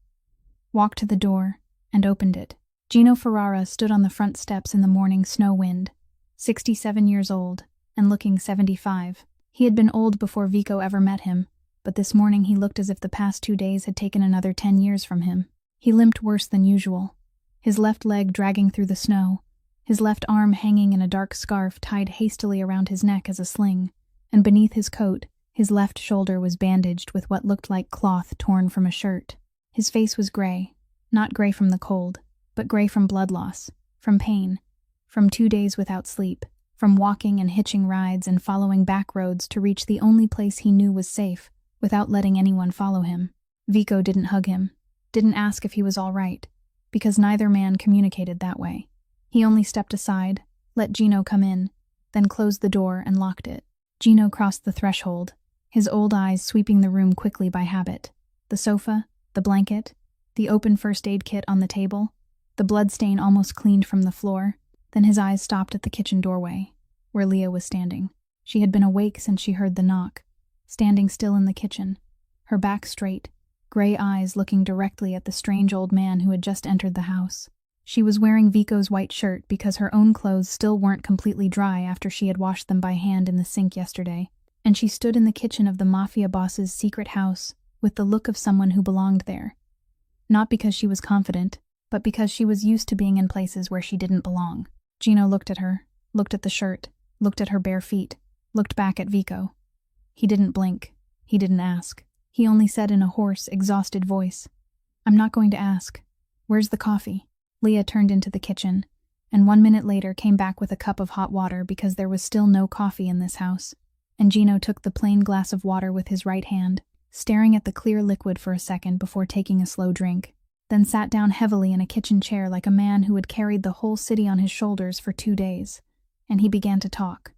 Walked to the door, and opened it. Gino Ferrara stood on the front steps in the morning snow wind, 67 years old, and looking 75. He had been old before Vico ever met him, but this morning he looked as if the past 2 days had taken another 10 years from him. He limped worse than usual, his left leg dragging through the snow, his left arm hanging in a dark scarf tied hastily around his neck as a sling, and beneath his coat, his left shoulder was bandaged with what looked like cloth torn from a shirt. His face was gray, not gray from the cold, but gray from blood loss, from pain, from 2 days without sleep, from walking and hitching rides and following back roads to reach the only place he knew was safe, without letting anyone follow him. Vico didn't hug him, didn't ask if he was all right, because neither man communicated that way. He only stepped aside, let Gino come in, then closed the door and locked it. Gino crossed the threshold, his old eyes sweeping the room quickly by habit. The sofa, the blanket, the open first aid kit on the table, the bloodstain almost cleaned from the floor. Then his eyes stopped at the kitchen doorway, where Leah was standing. She had been awake since she heard the knock, standing still in the kitchen, her back straight, gray eyes looking directly at the strange old man who had just entered the house. She was wearing Vico's white shirt because her own clothes still weren't completely dry after she had washed them by hand in the sink yesterday, and she stood in the kitchen of the Mafia boss's secret house with the look of someone who belonged there. Not because she was confident, but because she was used to being in places where she didn't belong. Gino looked at her, looked at the shirt, looked at her bare feet, looked back at Vico. He didn't blink. He didn't ask. He only said in a hoarse, exhausted voice, "I'm not going to ask. Where's the coffee?" Leah turned into the kitchen, and 1 minute later came back with a cup of hot water because there was still no coffee in this house, and Gino took the plain glass of water with his right hand, staring at the clear liquid for a second before taking a slow drink, then sat down heavily in a kitchen chair like a man who had carried the whole city on his shoulders for 2 days, and he began to talk.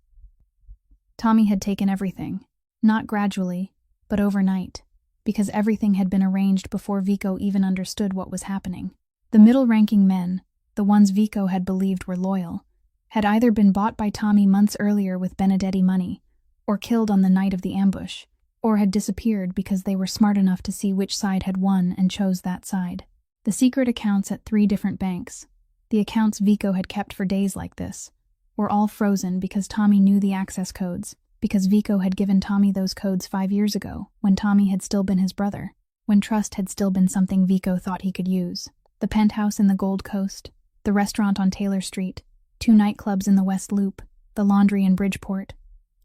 Tommy had taken everything, not gradually, but overnight, because everything had been arranged before Vico even understood what was happening. The middle-ranking men, the ones Vico had believed were loyal, had either been bought by Tommy months earlier with Benedetti money, or killed on the night of the ambush, or had disappeared because they were smart enough to see which side had won and chose that side. The secret accounts at 3 different banks, the accounts Vico had kept for days like this, were all frozen because Tommy knew the access codes, because Vico had given Tommy those codes 5 years ago, when Tommy had still been his brother, when trust had still been something Vico thought he could use. The penthouse in the Gold Coast, the restaurant on Taylor Street, 2 nightclubs in the West Loop, the laundry in Bridgeport,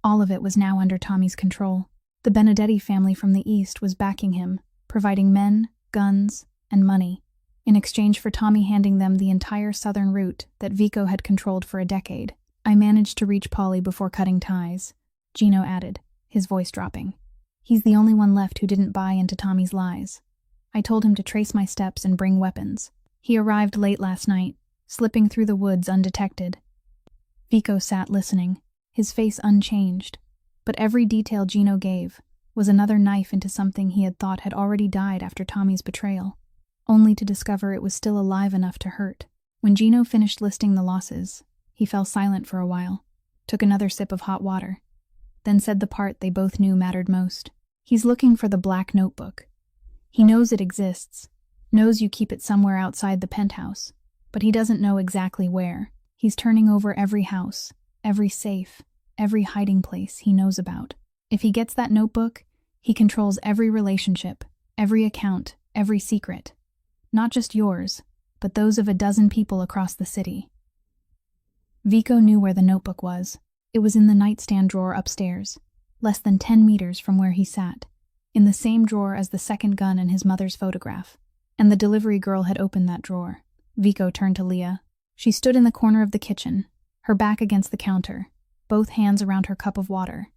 all of it was now under Tommy's control. The Benedetti family from the East was backing him, providing men, guns, and money, in exchange for Tommy handing them the entire southern route that Vico had controlled for a decade. "I managed to reach Polly before cutting ties," Gino added, his voice dropping. "He's the only one left who didn't buy into Tommy's lies. I told him to trace my steps and bring weapons. He arrived late last night, slipping through the woods undetected." Vico sat listening, his face unchanged, but every detail Gino gave was another knife into something he had thought had already died after Tommy's betrayal, only to discover it was still alive enough to hurt. When Gino finished listing the losses, he fell silent for a while, took another sip of hot water, then said the part they both knew mattered most. "He's looking for the black notebook. He knows it exists, knows you keep it somewhere outside the penthouse, but he doesn't know exactly where. He's turning over every house, every safe, every hiding place he knows about. If he gets that notebook, he controls every relationship, every account, every secret. Not just yours, but those of a dozen people across the city." Vico knew where the notebook was. It was in the nightstand drawer upstairs, less than 10 meters from where he sat, in the same drawer as the second gun and his mother's photograph. And the delivery girl had opened that drawer. Vico turned to Leah. She stood in the corner of the kitchen, her back against the counter, both hands around her cup of water,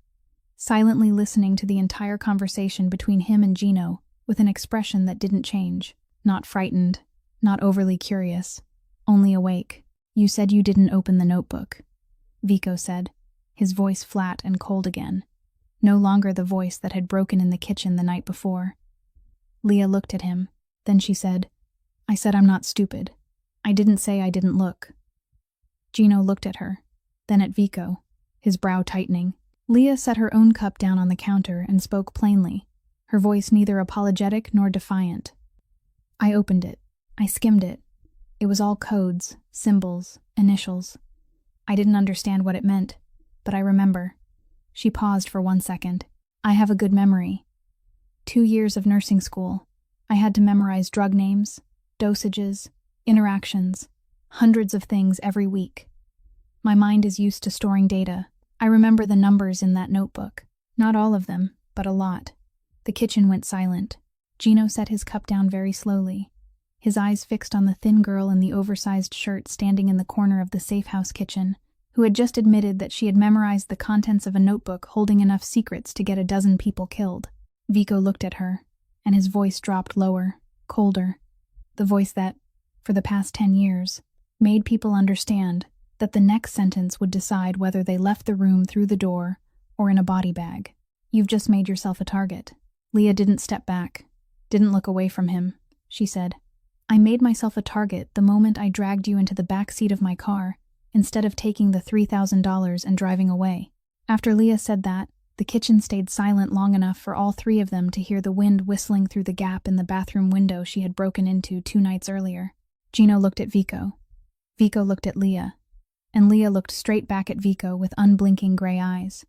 silently listening to the entire conversation between him and Gino with an expression that didn't change. Not frightened, not overly curious, only awake. "You said you didn't open the notebook," Vico said, his voice flat and cold again, no longer the voice that had broken in the kitchen the night before. Leah looked at him, then she said, "I said I'm not stupid. I didn't say I didn't look." Gino looked at her, then at Vico, his brow tightening. Leah set her own cup down on the counter and spoke plainly, her voice neither apologetic nor defiant. "I opened it. I skimmed it. It was all codes, symbols, initials. I didn't understand what it meant, but I remember." She paused for 1 second. "I have a good memory. 2 years of nursing school. I had to memorize drug names, dosages, interactions, hundreds of things every week. My mind is used to storing data. I remember the numbers in that notebook. Not all of them, but a lot." The kitchen went silent. Gino set his cup down very slowly, his eyes fixed on the thin girl in the oversized shirt standing in the corner of the safe house kitchen, who had just admitted that she had memorized the contents of a notebook holding enough secrets to get a dozen people killed. Vico looked at her, and his voice dropped lower, colder. The voice that, for the past 10 years, made people understand that the next sentence would decide whether they left the room through the door or in a body bag. "You've just made yourself a target." Leah didn't step back, didn't look away from him. She said, "I made myself a target the moment I dragged you into the back seat of my car instead of taking the $3,000 and driving away." After Leah said that, the kitchen stayed silent long enough for all 3 of them to hear the wind whistling through the gap in the bathroom window she had broken into 2 nights earlier. Gino looked at Vico. Vico looked at Leah, and Leah looked straight back at Vico with unblinking gray eyes.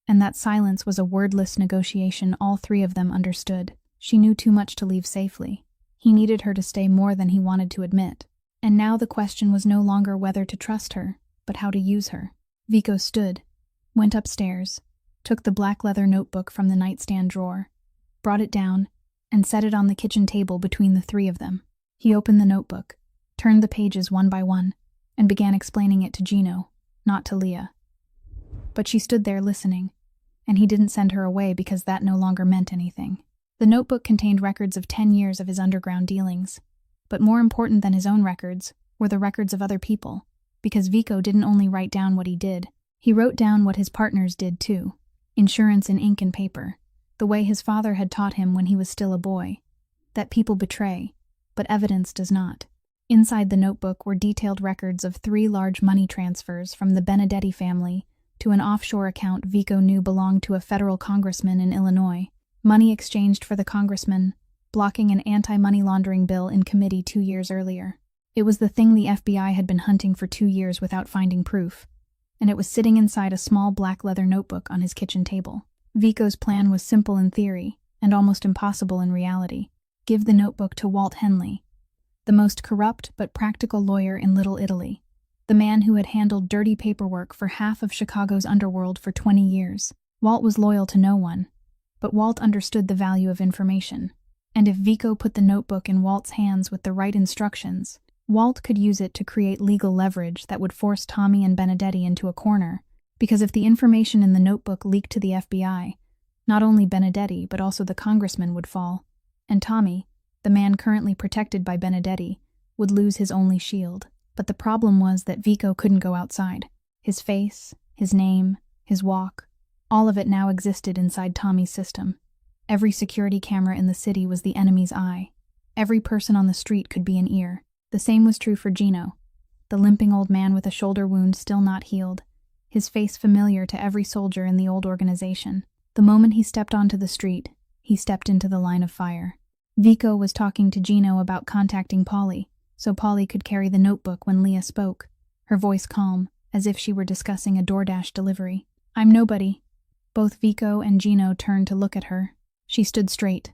And that silence was a wordless negotiation all three of them understood. She knew too much to leave safely. He needed her to stay more than he wanted to admit. And now the question was no longer whether to trust her, but how to use her. Vico stood, went upstairs, took the black leather notebook from the nightstand drawer, brought it down, and set it on the kitchen table between the three of them. He opened the notebook, turned the pages one by one, and began explaining it to Gino, not to Leah. But she stood there listening, and he didn't send her away because that no longer meant anything. The notebook contained records of 10 years of his underground dealings, but more important than his own records were the records of other people, because Vico didn't only write down what he did, he wrote down what his partners did too. Insurance in ink and paper, the way his father had taught him when he was still a boy, that people betray, but evidence does not. Inside the notebook were detailed records of 3 large money transfers from the Benedetti family to an offshore account Vico knew belonged to a federal congressman in Illinois. Money exchanged for the congressman, blocking an anti-money laundering bill in committee 2 years earlier. It was the thing the FBI had been hunting for 2 years without finding proof, and it was sitting inside a small black leather notebook on his kitchen table. Vico's plan was simple in theory, and almost impossible in reality. Give the notebook to Walt Henley, the most corrupt but practical lawyer in Little Italy, the man who had handled dirty paperwork for half of Chicago's underworld for 20 years. Walt was loyal to no one, but Walt understood the value of information, and if Vico put the notebook in Walt's hands with the right instructions, Walt could use it to create legal leverage that would force Tommy and Benedetti into a corner, because if the information in the notebook leaked to the FBI, not only Benedetti but also the congressman would fall, and Tommy, the man currently protected by Benedetti, would lose his only shield. But the problem was that Vico couldn't go outside. His face, his name, his walk, all of it now existed inside Tommy's system. Every security camera in the city was the enemy's eye. Every person on the street could be an ear. The same was true for Gino, the limping old man with a shoulder wound still not healed, his face familiar to every soldier in the old organization. The moment he stepped onto the street, he stepped into the line of fire. Vico was talking to Gino about contacting Polly, so Polly could carry the notebook when Leah spoke, her voice calm, as if she were discussing a DoorDash delivery. "I'm nobody." Both Vico and Gino turned to look at her. She stood straight,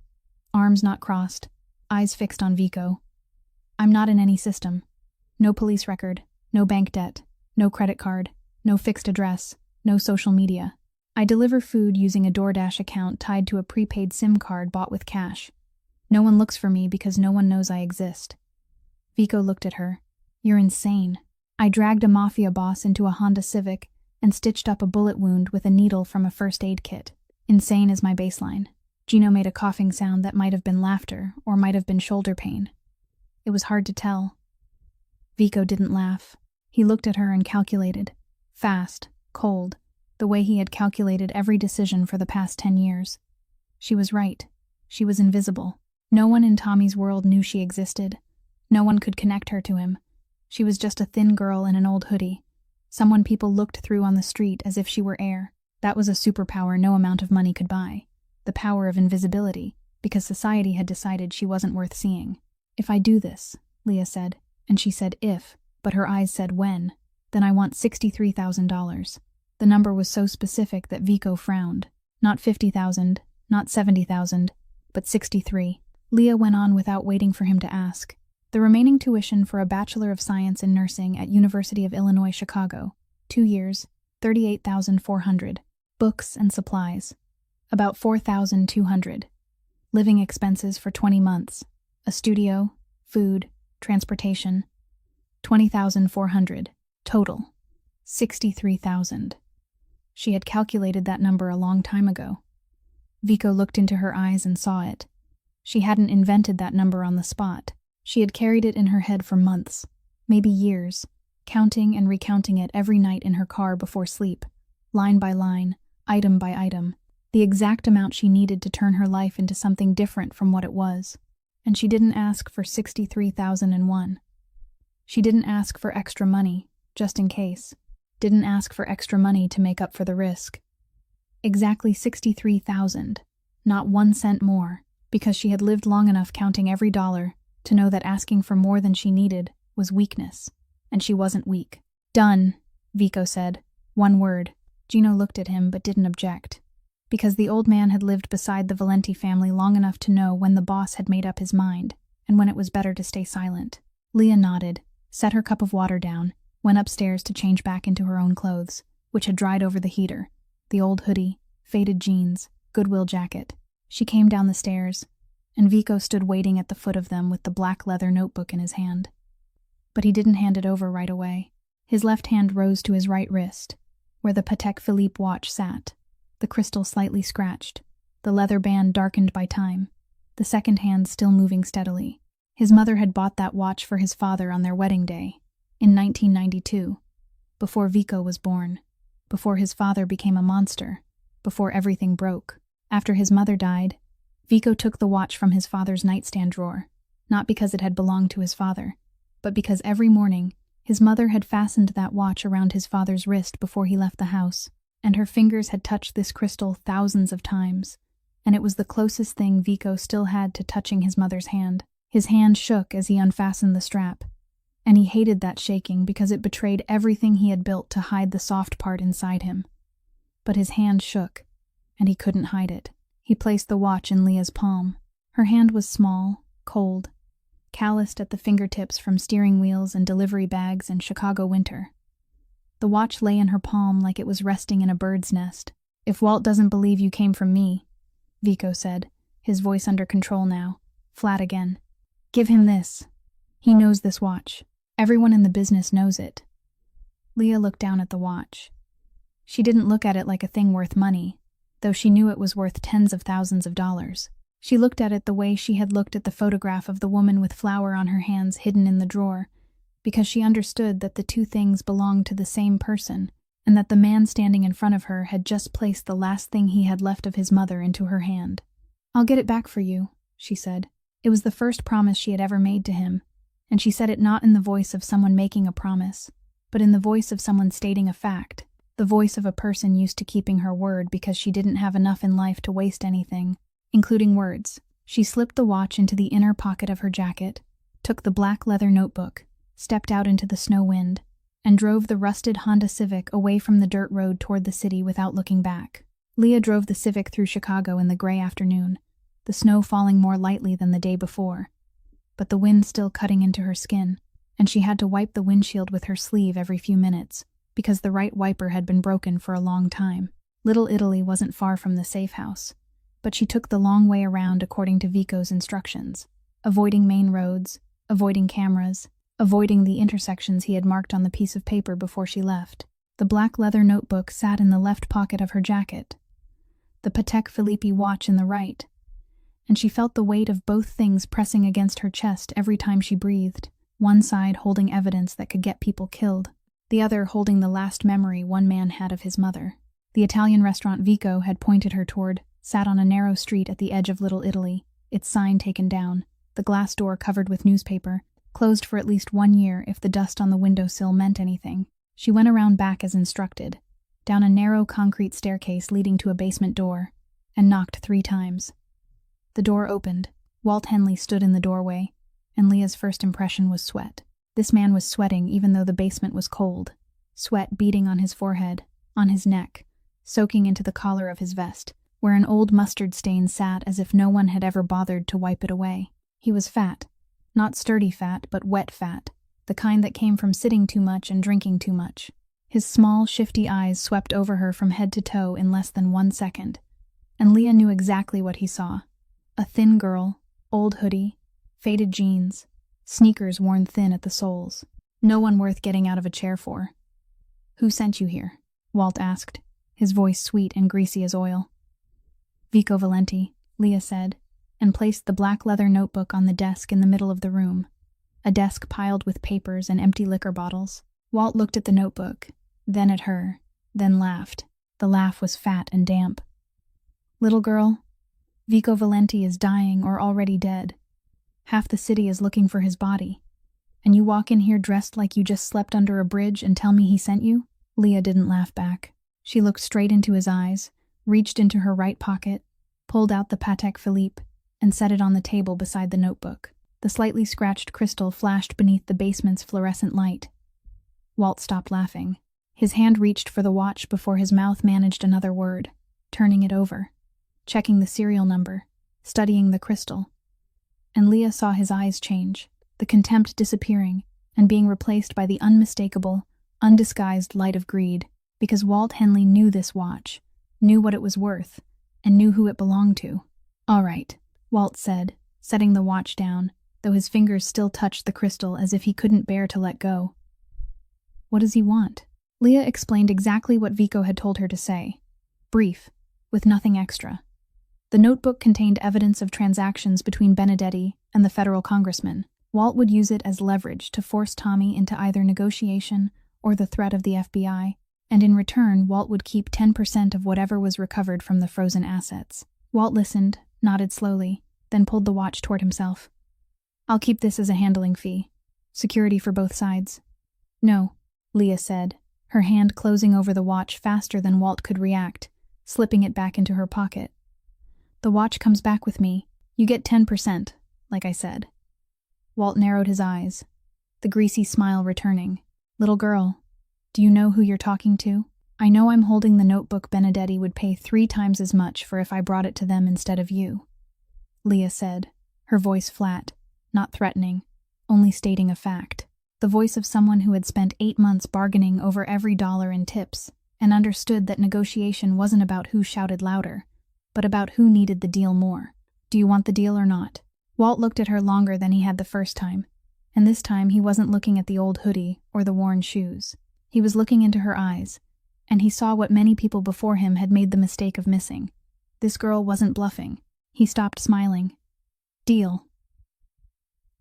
arms not crossed, eyes fixed on Vico. "I'm not in any system. No police record, no bank debt, no credit card, no fixed address, no social media. I deliver food using a DoorDash account tied to a prepaid SIM card bought with cash. No one looks for me because no one knows I exist." Vico looked at her. "You're insane. I dragged a Mafia boss into a Honda Civic and stitched up a bullet wound with a needle from a first aid kit. Insane is my baseline." Gino made a coughing sound that might have been laughter or might have been shoulder pain. It was hard to tell. Vico didn't laugh. He looked at her and calculated. Fast, cold, the way he had calculated every decision for the past 10 years. She was right. She was invisible. No one in Tommy's world knew she existed. No one could connect her to him. She was just a thin girl in an old hoodie. Someone people looked through on the street as if she were air. That was a superpower no amount of money could buy. The power of invisibility, because society had decided she wasn't worth seeing. "If I do this," Leah said, and she said if, but her eyes said when, "then I want $63,000. The number was so specific that Vico frowned. Not 50,000, not 70,000, but 63. Leah went on without waiting for him to ask. "The remaining tuition for a Bachelor of Science in Nursing at University of Illinois, Chicago. 2 years, $38,400. Books and supplies. About $4,200. Living expenses for 20 months. A studio, food, transportation. $20,400. Total. $63,000. She had calculated that number a long time ago. Vico looked into her eyes and saw it. She hadn't invented that number on the spot. She had carried it in her head for months, maybe years, counting and recounting it every night in her car before sleep, line by line, item by item, the exact amount she needed to turn her life into something different from what it was. And she didn't ask for 63,001. She didn't ask for extra money, just in case. Didn't ask for extra money to make up for the risk. Exactly 63,000, not 1 cent more, because she had lived long enough counting every dollar to know that asking for more than she needed was weakness, and she wasn't weak. "Done," Vico said. 1 word. Gino looked at him but didn't object, because the old man had lived beside the Valenti family long enough to know when the boss had made up his mind and when it was better to stay silent. Leah nodded, set her cup of water down, went upstairs to change back into her own clothes, which had dried over the heater, the old hoodie, faded jeans, Goodwill jacket. She came down the stairs, and Vico stood waiting at the foot of them with the black leather notebook in his hand. But he didn't hand it over right away. His left hand rose to his right wrist, where the Patek Philippe watch sat, the crystal slightly scratched, the leather band darkened by time, the second hand still moving steadily. His mother had bought that watch for his father on their wedding day, in 1992, before Vico was born, before his father became a monster, before everything broke. After his mother died, Vico took the watch from his father's nightstand drawer, not because it had belonged to his father, but because every morning his mother had fastened that watch around his father's wrist before he left the house, and her fingers had touched this crystal thousands of times, and it was the closest thing Vico still had to touching his mother's hand. His hand shook as he unfastened the strap, and he hated that shaking because it betrayed everything he had built to hide the soft part inside him. But his hand shook, and he couldn't hide it. He placed the watch in Leah's palm. Her hand was small, cold, calloused at the fingertips from steering wheels and delivery bags in Chicago winter. The watch lay in her palm like it was resting in a bird's nest. "If Walt doesn't believe you came from me," Vico said, his voice under control now, flat again, "give him this. He knows this watch. Everyone in the business knows it." Leah looked down at the watch. She didn't look at it like a thing worth money, though she knew it was worth tens of thousands of dollars. She looked at it the way she had looked at the photograph of the woman with flour on her hands hidden in the drawer, because she understood that the two things belonged to the same person, and that the man standing in front of her had just placed the last thing he had left of his mother into her hand. "I'll get it back for you," she said. It was the first promise she had ever made to him, and she said it not in the voice of someone making a promise, but in the voice of someone stating a fact, the voice of a person used to keeping her word because she didn't have enough in life to waste anything, including words. She slipped the watch into the inner pocket of her jacket, took the black leather notebook, stepped out into the snow wind, and drove the rusted Honda Civic away from the dirt road toward the city without looking back. Leah drove the Civic through Chicago in the gray afternoon, the snow falling more lightly than the day before, but the wind still cutting into her skin, and she had to wipe the windshield with her sleeve every few minutes, because the right wiper had been broken for a long time. Little Italy wasn't far from the safe house, but she took the long way around according to Vico's instructions, avoiding main roads, avoiding cameras, avoiding the intersections he had marked on the piece of paper before she left. The black leather notebook sat in the left pocket of her jacket, the Patek Philippe watch in the right, and she felt the weight of both things pressing against her chest every time she breathed, one side holding evidence that could get people killed, the other holding the last memory one man had of his mother. The Italian restaurant Vico had pointed her toward sat on a narrow street at the edge of Little Italy, its sign taken down, the glass door covered with newspaper, closed for at least 1 year if the dust on the windowsill meant anything. She went around back as instructed, down a narrow concrete staircase leading to a basement door, and knocked 3 times. The door opened. Walt Henley stood in the doorway, and Leah's first impression was sweat. This man was sweating even though the basement was cold, sweat beading on his forehead, on his neck, soaking into the collar of his vest, where an old mustard stain sat as if no one had ever bothered to wipe it away. He was fat, not sturdy fat, but wet fat, the kind that came from sitting too much and drinking too much. His small, shifty eyes swept over her from head to toe in less than 1 second, and Leah knew exactly what he saw. A thin girl, old hoodie, faded jeans, sneakers worn thin at the soles. No one worth getting out of a chair for. "Who sent you here?" Walt asked, his voice sweet and greasy as oil. "Vico Valenti," Leah said, and placed the black leather notebook on the desk in the middle of the room, a desk piled with papers and empty liquor bottles. Walt looked at the notebook, then at her, then laughed. The laugh was fat and damp. "Little girl, Vico Valenti is dying or already dead. Half the city is looking for his body. And you walk in here dressed like you just slept under a bridge and tell me he sent you?" Leah didn't laugh back. She looked straight into his eyes, reached into her right pocket, pulled out the Patek Philippe, and set it on the table beside the notebook. The slightly scratched crystal flashed beneath the basement's fluorescent light. Walt stopped laughing. His hand reached for the watch before his mouth managed another word, turning it over, checking the serial number, studying the crystal. And Leah saw his eyes change, the contempt disappearing and being replaced by the unmistakable, undisguised light of greed, because Walt Henley knew this watch, knew what it was worth, and knew who it belonged to. "All right," Walt said, setting the watch down, though his fingers still touched the crystal as if he couldn't bear to let go. "What does he want?" Leah explained exactly what Vico had told her to say. Brief, with nothing extra. The notebook contained evidence of transactions between Benedetti and the federal congressman. Walt would use it as leverage to force Tommy into either negotiation or the threat of the FBI, and in return Walt would keep 10% of whatever was recovered from the frozen assets. Walt listened, nodded slowly, then pulled the watch toward himself. "I'll keep this as a handling fee. Security for both sides." "No," Leah said, her hand closing over the watch faster than Walt could react, slipping it back into her pocket. "The watch comes back with me. You get 10%, like I said." Walt narrowed his eyes, the greasy smile returning. "Little girl, do you know who you're talking to? I know I'm holding the notebook Benedetti would pay 3 times as much for if I brought it to them instead of you," Leah said, her voice flat, not threatening, only stating a fact. The voice of someone who had spent 8 months bargaining over every dollar in tips and understood that negotiation wasn't about who shouted louder, but about who needed the deal more. "Do you want the deal or not?" Walt looked at her longer than he had the first time, and this time he wasn't looking at the old hoodie or the worn shoes. He was looking into her eyes, and he saw what many people before him had made the mistake of missing. This girl wasn't bluffing. He stopped smiling. "Deal."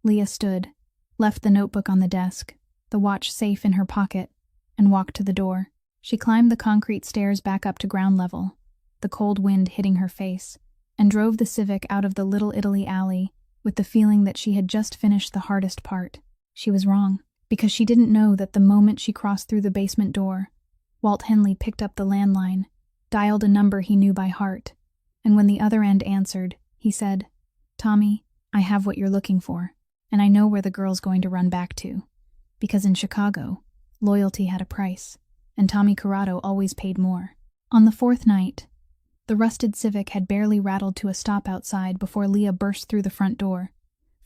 Leah stood, left the notebook on the desk, the watch safe in her pocket, and walked to the door. She climbed the concrete stairs back up to ground level, the cold wind hitting her face, and drove the Civic out of the Little Italy alley with the feeling that she had just finished the hardest part. She was wrong, because she didn't know that the moment she crossed through the basement door, Walt Henley picked up the landline, dialed a number he knew by heart, and when the other end answered, he said, "Tommy, I have what you're looking for, and I know where the girl's going to run back to. Because in Chicago, loyalty had a price, and Tommy Corrado always paid more." On the 4th night, the rusted Civic had barely rattled to a stop outside before Leah burst through the front door,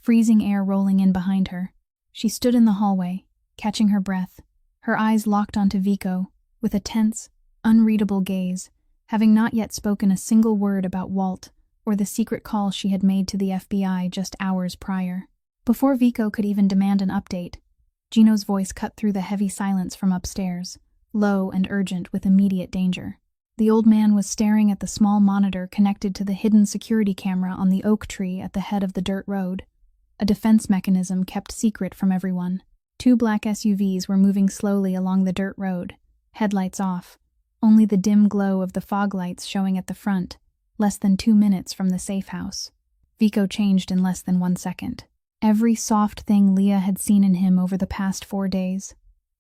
freezing air rolling in behind her. She stood in the hallway, catching her breath, her eyes locked onto Vico, with a tense, unreadable gaze, having not yet spoken a single word about Walt or the secret call she had made to the FBI just hours prior. Before Vico could even demand an update, Gino's voice cut through the heavy silence from upstairs, low and urgent with immediate danger. The old man was staring at the small monitor connected to the hidden security camera on the oak tree at the head of the dirt road, a defense mechanism kept secret from everyone. 2 black SUVs were moving slowly along the dirt road, headlights off, only the dim glow of the fog lights showing at the front, less than 2 minutes from the safe house. Vico changed in less than 1 second. Every soft thing Leah had seen in him over the past 4 days,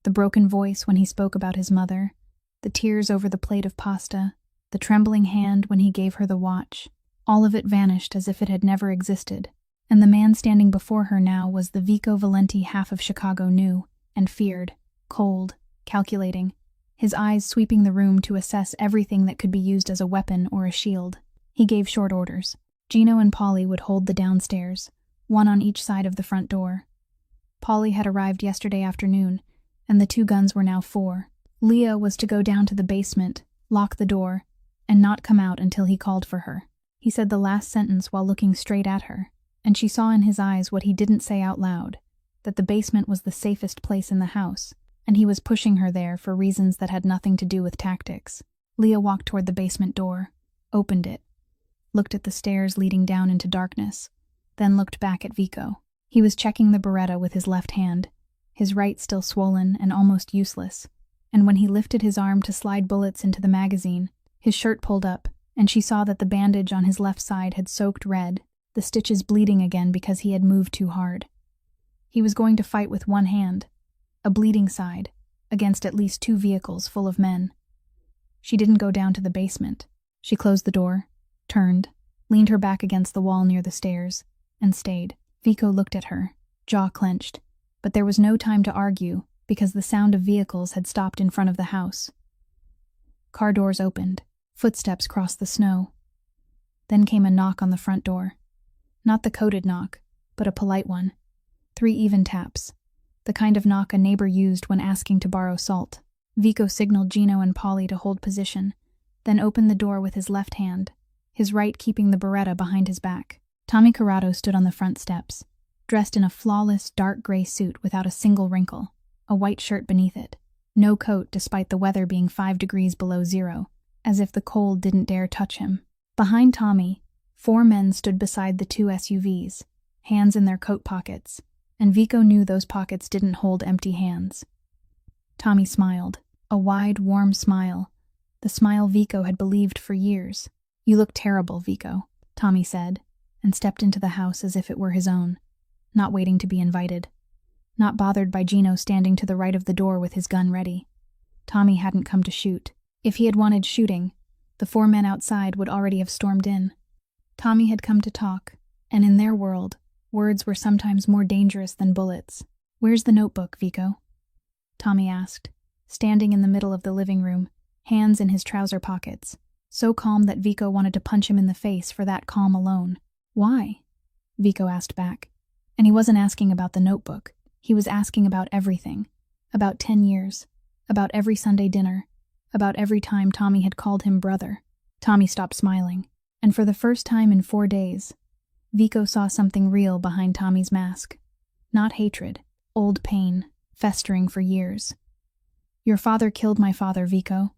the broken voice when he spoke about his mother, the tears over the plate of pasta, the trembling hand when he gave her the watch, all of it vanished as if it had never existed, and the man standing before her now was the Vico Valenti half of Chicago knew and feared, cold, calculating, his eyes sweeping the room to assess everything that could be used as a weapon or a shield. He gave short orders. Gino and Polly would hold the downstairs, one on each side of the front door. Polly had arrived yesterday afternoon, and the 2 guns were now 4. Leah was to go down to the basement, lock the door, and not come out until he called for her. He said the last sentence while looking straight at her, and she saw in his eyes what he didn't say out loud, that the basement was the safest place in the house, and he was pushing her there for reasons that had nothing to do with tactics. Leah walked toward the basement door, opened it, looked at the stairs leading down into darkness, then looked back at Vico. He was checking the Beretta with his left hand, his right still swollen and almost useless, and when he lifted his arm to slide bullets into the magazine, his shirt pulled up, and she saw that the bandage on his left side had soaked red, the stitches bleeding again because he had moved too hard. He was going to fight with one hand, a bleeding side, against at least 2 vehicles full of men. She didn't go down to the basement. She closed the door, turned, leaned her back against the wall near the stairs, and stayed. Vico looked at her, jaw clenched, but there was no time to argue, because the sound of vehicles had stopped in front of the house. Car doors opened. Footsteps crossed the snow. Then came a knock on the front door. Not the coded knock, but a polite one. 3 even taps. The kind of knock a neighbor used when asking to borrow salt. Vico signaled Gino and Polly to hold position, then opened the door with his left hand, his right keeping the Beretta behind his back. Tommy Corrado stood on the front steps, dressed in a flawless dark gray suit without a single wrinkle, a white shirt beneath it. No coat despite the weather being 5 degrees below zero, as if the cold didn't dare touch him. Behind Tommy, 4 men stood beside the 2 SUVs, hands in their coat pockets, and Vico knew those pockets didn't hold empty hands. Tommy smiled, a wide, warm smile, the smile Vico had believed for years. "You look terrible, Vico," Tommy said, and stepped into the house as if it were his own, not waiting to be invited, not bothered by Gino standing to the right of the door with his gun ready. Tommy hadn't come to shoot. If he had wanted shooting, the 4 men outside would already have stormed in. Tommy had come to talk, and in their world, words were sometimes more dangerous than bullets. "Where's the notebook, Vico?" Tommy asked, standing in the middle of the living room, hands in his trouser pockets, so calm that Vico wanted to punch him in the face for that calm alone. "Why?" Vico asked back. And he wasn't asking about the notebook. He was asking about everything. About 10 years. About every Sunday dinner. About every time Tommy had called him brother. Tommy stopped smiling, and for the first time in 4 days, Vico saw something real behind Tommy's mask. Not hatred, old pain, festering for years. "Your father killed my father, Vico.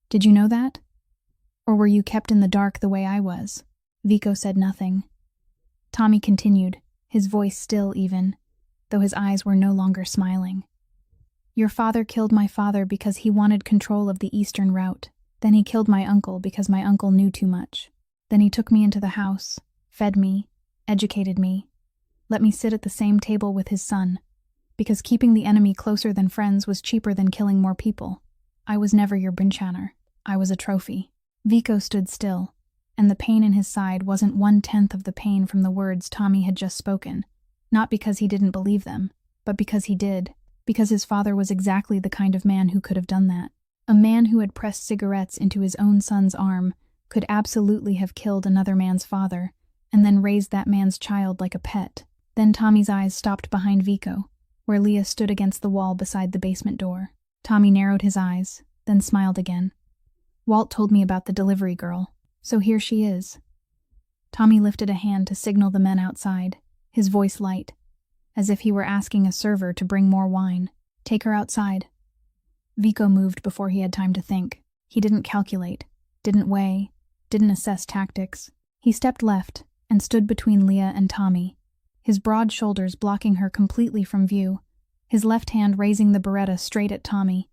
Did you know that? Or were you kept in the dark the way I was?" Vico said nothing. Tommy continued, his voice still even, though his eyes were no longer smiling. "Your father killed my father because he wanted control of the eastern route. Then he killed my uncle because my uncle knew too much. Then he took me into the house, fed me, educated me, let me sit at the same table with his son, because keeping the enemy closer than friends was cheaper than killing more people. I was never your Brinchaner. I was a trophy." Vico stood still, and the pain in his side wasn't 1/10 of the pain from the words Tommy had just spoken, not because he didn't believe them, but because he did, because his father was exactly the kind of man who could have done that. A man who had pressed cigarettes into his own son's arm could absolutely have killed another man's father, and then raised that man's child like a pet. Then Tommy's eyes stopped behind Vico, where Leah stood against the wall beside the basement door. Tommy narrowed his eyes, then smiled again. "Walt told me about the delivery girl, so here she is." Tommy lifted a hand to signal the men outside, his voice light, as if he were asking a server to bring more wine. "Take her outside." Vico moved before he had time to think. He didn't calculate, didn't weigh, didn't assess tactics. He stepped left and stood between Leah and Tommy, his broad shoulders blocking her completely from view, his left hand raising the Beretta straight at Tommy,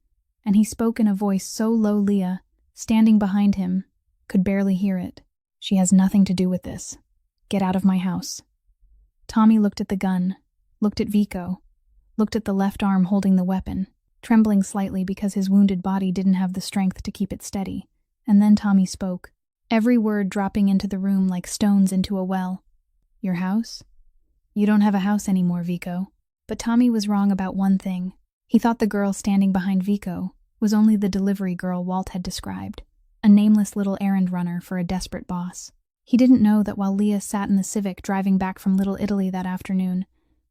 and he spoke in a voice so low Leah, standing behind him, could barely hear it. "She has nothing to do with this. Get out of my house." Tommy looked at the gun, looked at Vico, looked at the left arm holding the weapon, trembling slightly because his wounded body didn't have the strength to keep it steady, and then Tommy spoke, every word dropping into the room like stones into a well. "Your house? You don't have a house anymore, Vico." But Tommy was wrong about one thing. He thought the girl standing behind Vico was only the delivery girl Walt had described, a nameless little errand runner for a desperate boss. He didn't know that while Leah sat in the Civic driving back from Little Italy that afternoon,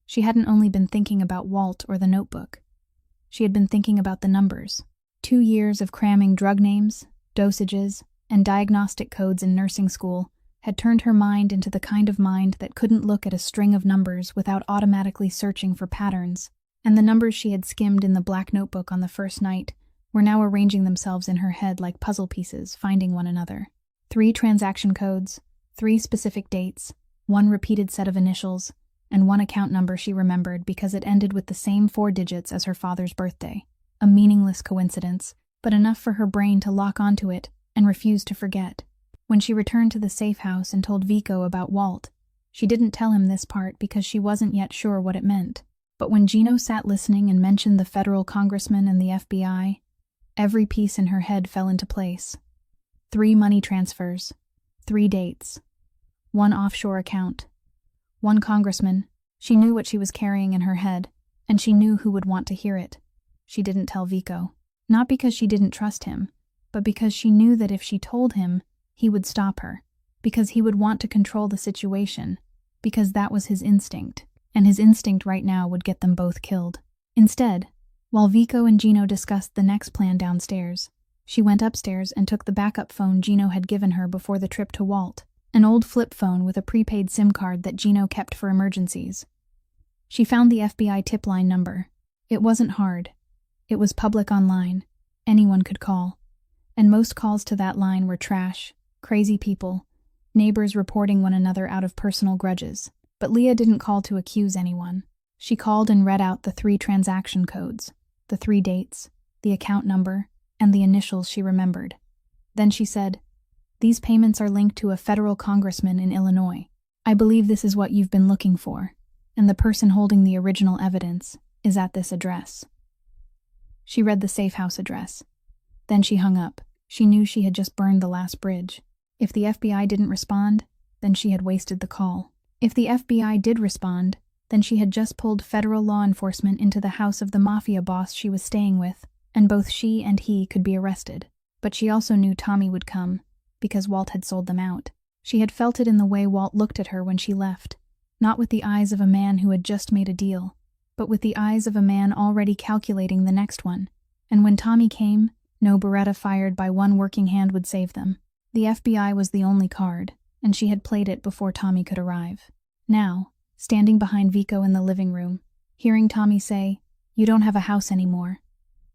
she hadn't only been thinking about Walt or the notebook. She had been thinking about the numbers. 2 years of cramming drug names, dosages, and diagnostic codes in nursing school had turned her mind into the kind of mind that couldn't look at a string of numbers without automatically searching for patterns, and the numbers she had skimmed in the black notebook on the first night were now arranging themselves in her head like puzzle pieces, finding one another. 3 transaction codes, 3 specific dates, 1 repeated set of initials, and 1 account number she remembered because it ended with the same 4 digits as her father's birthday. A meaningless coincidence, but enough for her brain to lock onto it and refuse to forget. When she returned to the safe house and told Vico about Walt, she didn't tell him this part because she wasn't yet sure what it meant. But when Gino sat listening and mentioned the federal congressman and the FBI, every piece in her head fell into place. 3 money transfers, 3 dates, 1 offshore account, 1 congressman. She knew what she was carrying in her head, and she knew who would want to hear it. she didn't tell Vico. Not because she didn't trust him, but because she knew that if she told him, he would stop her. Because he would want to control the situation. Because that was his instinct. And his instinct right now would get them both killed. Instead, while Vico and Gino discussed the next plan downstairs, she went upstairs and took the backup phone Gino had given her before the trip to Walt, an old flip phone with a prepaid SIM card that Gino kept for emergencies. She found the FBI tip line number. It wasn't hard. It was public online. Anyone could call. And most calls to that line were trash, crazy people, neighbors reporting one another out of personal grudges. But Leah didn't call to accuse anyone. She called and read out the 3 transaction codes, the 3 dates, the account number, and the initials she remembered. Then she said, "These payments are linked to a federal congressman in Illinois. I believe this is what you've been looking for, and the person holding the original evidence is at this address." She read the safe house address. Then she hung up. She knew she had just burned the last bridge. If the FBI didn't respond, then she had wasted the call. If the FBI did respond, then she had just pulled federal law enforcement into the house of the Mafia boss she was staying with, and both she and he could be arrested. But she also knew Tommy would come, because Walt had sold them out. She had felt it in the way Walt looked at her when she left, not with the eyes of a man who had just made a deal, but with the eyes of a man already calculating the next one. And when Tommy came, no Beretta fired by one working hand would save them. The FBI was the only card, and she had played it before Tommy could arrive. Now, standing behind Vico in the living room, hearing Tommy say, "You don't have a house anymore,"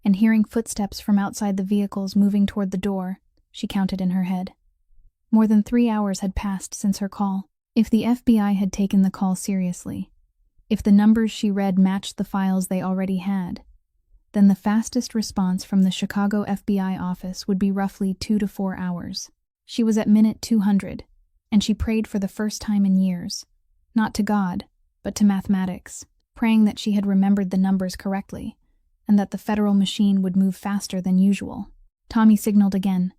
and hearing footsteps from outside the vehicles moving toward the door, she counted in her head. More than 3 hours had passed since her call. If the FBI had taken the call seriously, if the numbers she read matched the files they already had, then the fastest response from the Chicago FBI office would be roughly 2 to 4 hours. She was at minute 200, and she prayed for the first time in years, not to God, but to mathematics, praying that she had remembered the numbers correctly, and that the federal machine would move faster than usual. Tommy signaled again.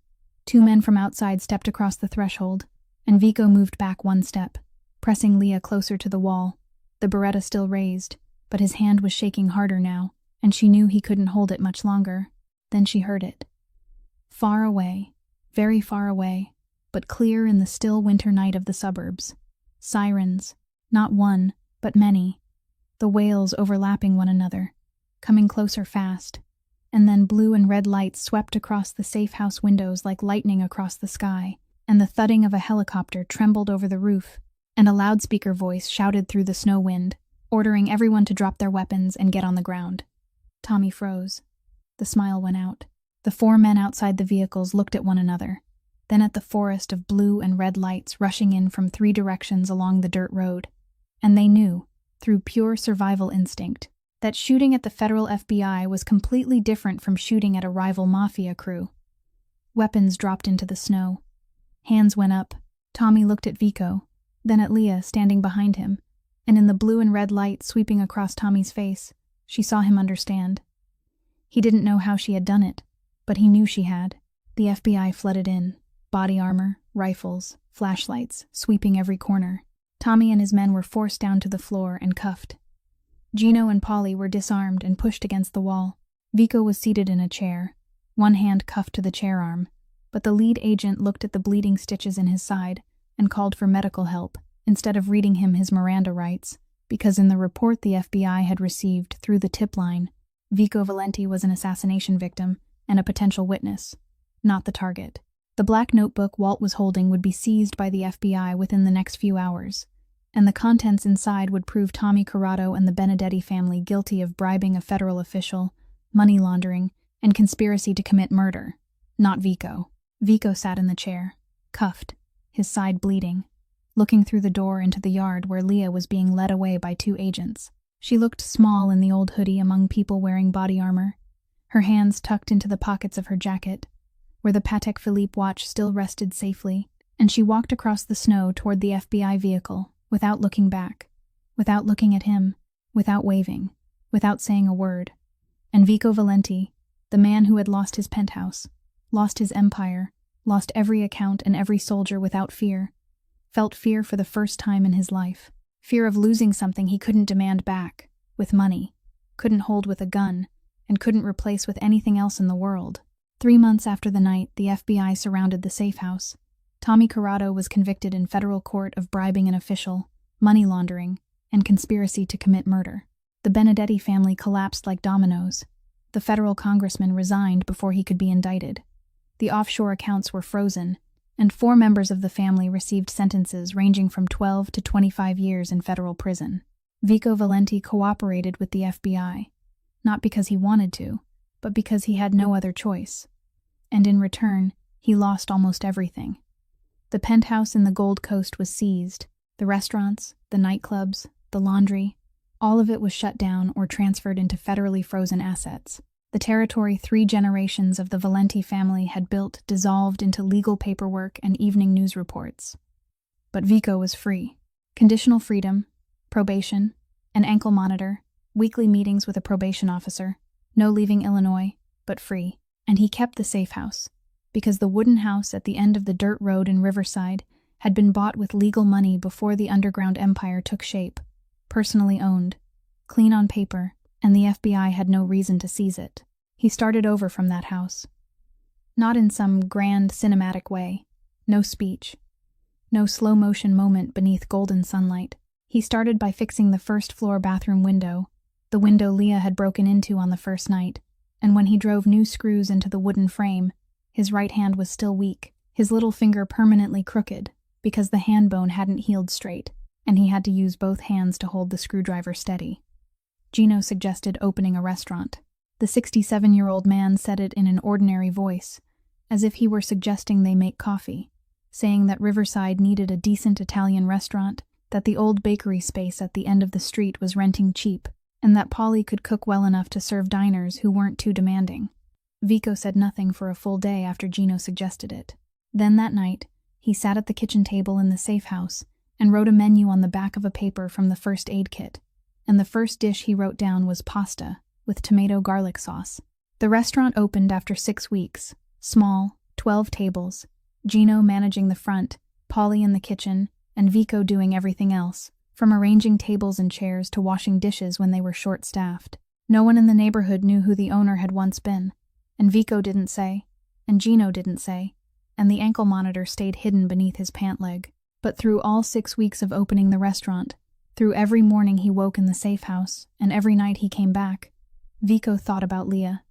2 men from outside stepped across the threshold, and Vico moved back 1 step, pressing Leah closer to the wall, the Beretta still raised, but his hand was shaking harder now, and she knew he couldn't hold it much longer. Then she heard it. Far away, very far away, but clear in the still winter night of the suburbs. Sirens, not one, but many, the wails overlapping one another, coming closer fast, and then blue and red lights swept across the safe house windows like lightning across the sky, and the thudding of a helicopter trembled over the roof, and a loudspeaker voice shouted through the snow wind, ordering everyone to drop their weapons and get on the ground. Tommy froze. The smile went out. The 4 men outside the vehicles looked at one another, then at the forest of blue and red lights rushing in from 3 directions along the dirt road, and they knew, through pure survival instinct, that shooting at the federal FBI was completely different from shooting at a rival mafia crew. Weapons dropped into the snow. Hands went up. Tommy looked at Vico, then at Leah standing behind him, and in the blue and red light sweeping across Tommy's face, she saw him understand. He didn't know how she had done it, but he knew she had. The FBI flooded in, body armor, rifles, flashlights, sweeping every corner. Tommy and his men were forced down to the floor and cuffed. Gino and Polly were disarmed and pushed against the wall. Vico was seated in a chair, one hand cuffed to the chair arm, but the lead agent looked at the bleeding stitches in his side and called for medical help instead of reading him his Miranda rights, because in the report the FBI had received through the tip line, Vico Valenti was an assassination victim and a potential witness, not the target. The black notebook Walt was holding would be seized by the FBI within the next few hours, and the contents inside would prove Tommy Corrado and the Benedetti family guilty of bribing a federal official, money laundering, and conspiracy to commit murder, not Vico. Vico sat in the chair, cuffed, his side bleeding, looking through the door into the yard where Leah was being led away by 2 agents. She looked small in the old hoodie among people wearing body armor, her hands tucked into the pockets of her jacket, where the Patek Philippe watch still rested safely, and she walked across the snow toward the FBI vehicle, without looking back, without looking at him, without waving, without saying a word. And Vico Valenti, the man who had lost his penthouse, lost his empire, lost every account and every soldier without fear, felt fear for the first time in his life. Fear of losing something he couldn't demand back, with money, couldn't hold with a gun, and couldn't replace with anything else in the world. 3 months after the night the FBI surrounded the safe house, Tommy Corrado was convicted in federal court of bribing an official, money laundering, and conspiracy to commit murder. The Benedetti family collapsed like dominoes. The federal congressman resigned before he could be indicted. The offshore accounts were frozen, and 4 members of the family received sentences ranging from 12 to 25 years in federal prison. Vico Valenti cooperated with the FBI, not because he wanted to, but because he had no other choice. And in return, he lost almost everything. The penthouse in the Gold Coast was seized. The restaurants, the nightclubs, the laundry, all of it was shut down or transferred into federally frozen assets. The territory 3 generations of the Valenti family had built dissolved into legal paperwork and evening news reports. But Vico was free. Conditional freedom, probation, an ankle monitor, weekly meetings with a probation officer, no leaving Illinois, but free. And he kept the safe house, because the wooden house at the end of the dirt road in Riverside had been bought with legal money before the underground empire took shape, personally owned, clean on paper, and the FBI had no reason to seize it. He started over from that house. Not in some grand cinematic way, no speech, no slow-motion moment beneath golden sunlight. He started by fixing the first-floor bathroom window, the window Leah had broken into on the first night, and when he drove new screws into the wooden frame, his right hand was still weak, his little finger permanently crooked, because the hand bone hadn't healed straight, and he had to use both hands to hold the screwdriver steady. Gino suggested opening a restaurant. The 67-year-old man said it in an ordinary voice, as if he were suggesting they make coffee, saying that Riverside needed a decent Italian restaurant, that the old bakery space at the end of the street was renting cheap, and that Polly could cook well enough to serve diners who weren't too demanding. Vico said nothing for a full day after Gino suggested it. Then that night, he sat at the kitchen table in the safe house and wrote a menu on the back of a paper from the first aid kit, and the first dish he wrote down was pasta with tomato garlic sauce. The restaurant opened after 6 weeks, small, 12 tables, Gino managing the front, Polly in the kitchen, and Vico doing everything else, from arranging tables and chairs to washing dishes when they were short-staffed. No one in the neighborhood knew who the owner had once been, and Vico didn't say, and Gino didn't say, and the ankle monitor stayed hidden beneath his pant leg. But through all 6 weeks of opening the restaurant, through every morning he woke in the safe house, and every night he came back, Vico thought about Leah.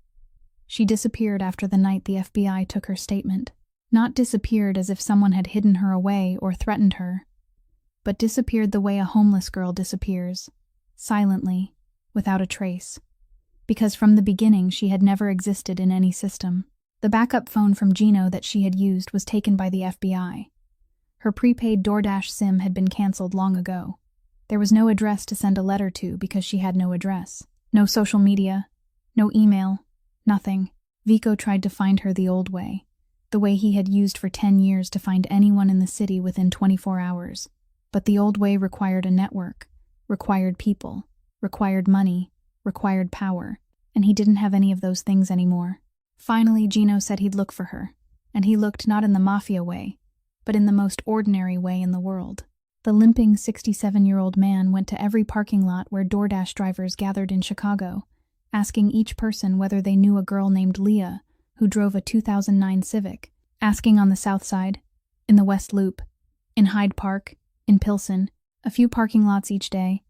She disappeared after the night the FBI took her statement. Not disappeared as if someone had hidden her away or threatened her, but disappeared the way a homeless girl disappears, silently, without a trace. Because from the beginning she had never existed in any system. The backup phone from Gino that she had used was taken by the FBI. Her prepaid DoorDash SIM had been canceled long ago. There was no address to send a letter to because she had no address. No social media, no email, nothing. Vico tried to find her the old way, the way he had used for 10 years to find anyone in the city within 24 hours. But the old way required a network, required people, required money, required power, and he didn't have any of those things anymore. Finally, Gino said he'd look for her, and he looked not in the Mafia way, but in the most ordinary way in the world. The limping 67-year-old man went to every parking lot where DoorDash drivers gathered in Chicago, asking each person whether they knew a girl named Leah who drove a 2009 Civic, asking on the South Side, in the West Loop, in Hyde Park, in Pilsen, a few parking lots each day,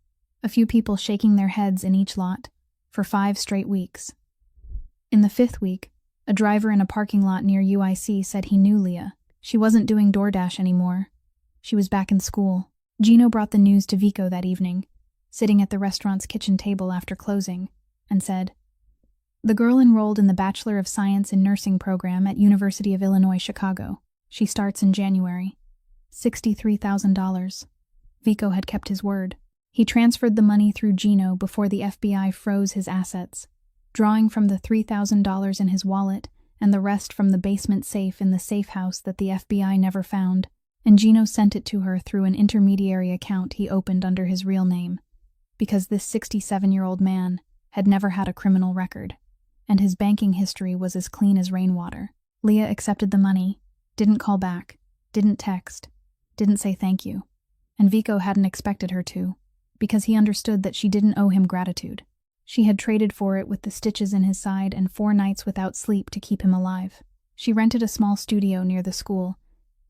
a few people shaking their heads in each lot, for 5 straight weeks. In the 5th week, a driver in a parking lot near UIC said he knew Leah. She wasn't doing DoorDash anymore. She was back in school. Gino brought the news to Vico that evening, sitting at the restaurant's kitchen table after closing, and said, "The girl enrolled in the Bachelor of Science in Nursing program at University of Illinois, Chicago. She starts in January. $63,000. Vico had kept his word. He transferred the money through Gino before the FBI froze his assets, drawing from the $3,000 in his wallet and the rest from the basement safe in the safe house that the FBI never found, and Gino sent it to her through an intermediary account he opened under his real name, because this 67-year-old man had never had a criminal record, and his banking history was as clean as rainwater. Leah accepted the money, didn't call back, didn't text, didn't say thank you, and Vico hadn't expected her to, because he understood that she didn't owe him gratitude. She had traded for it with the stitches in his side and 4 nights without sleep to keep him alive. She rented a small studio near the school,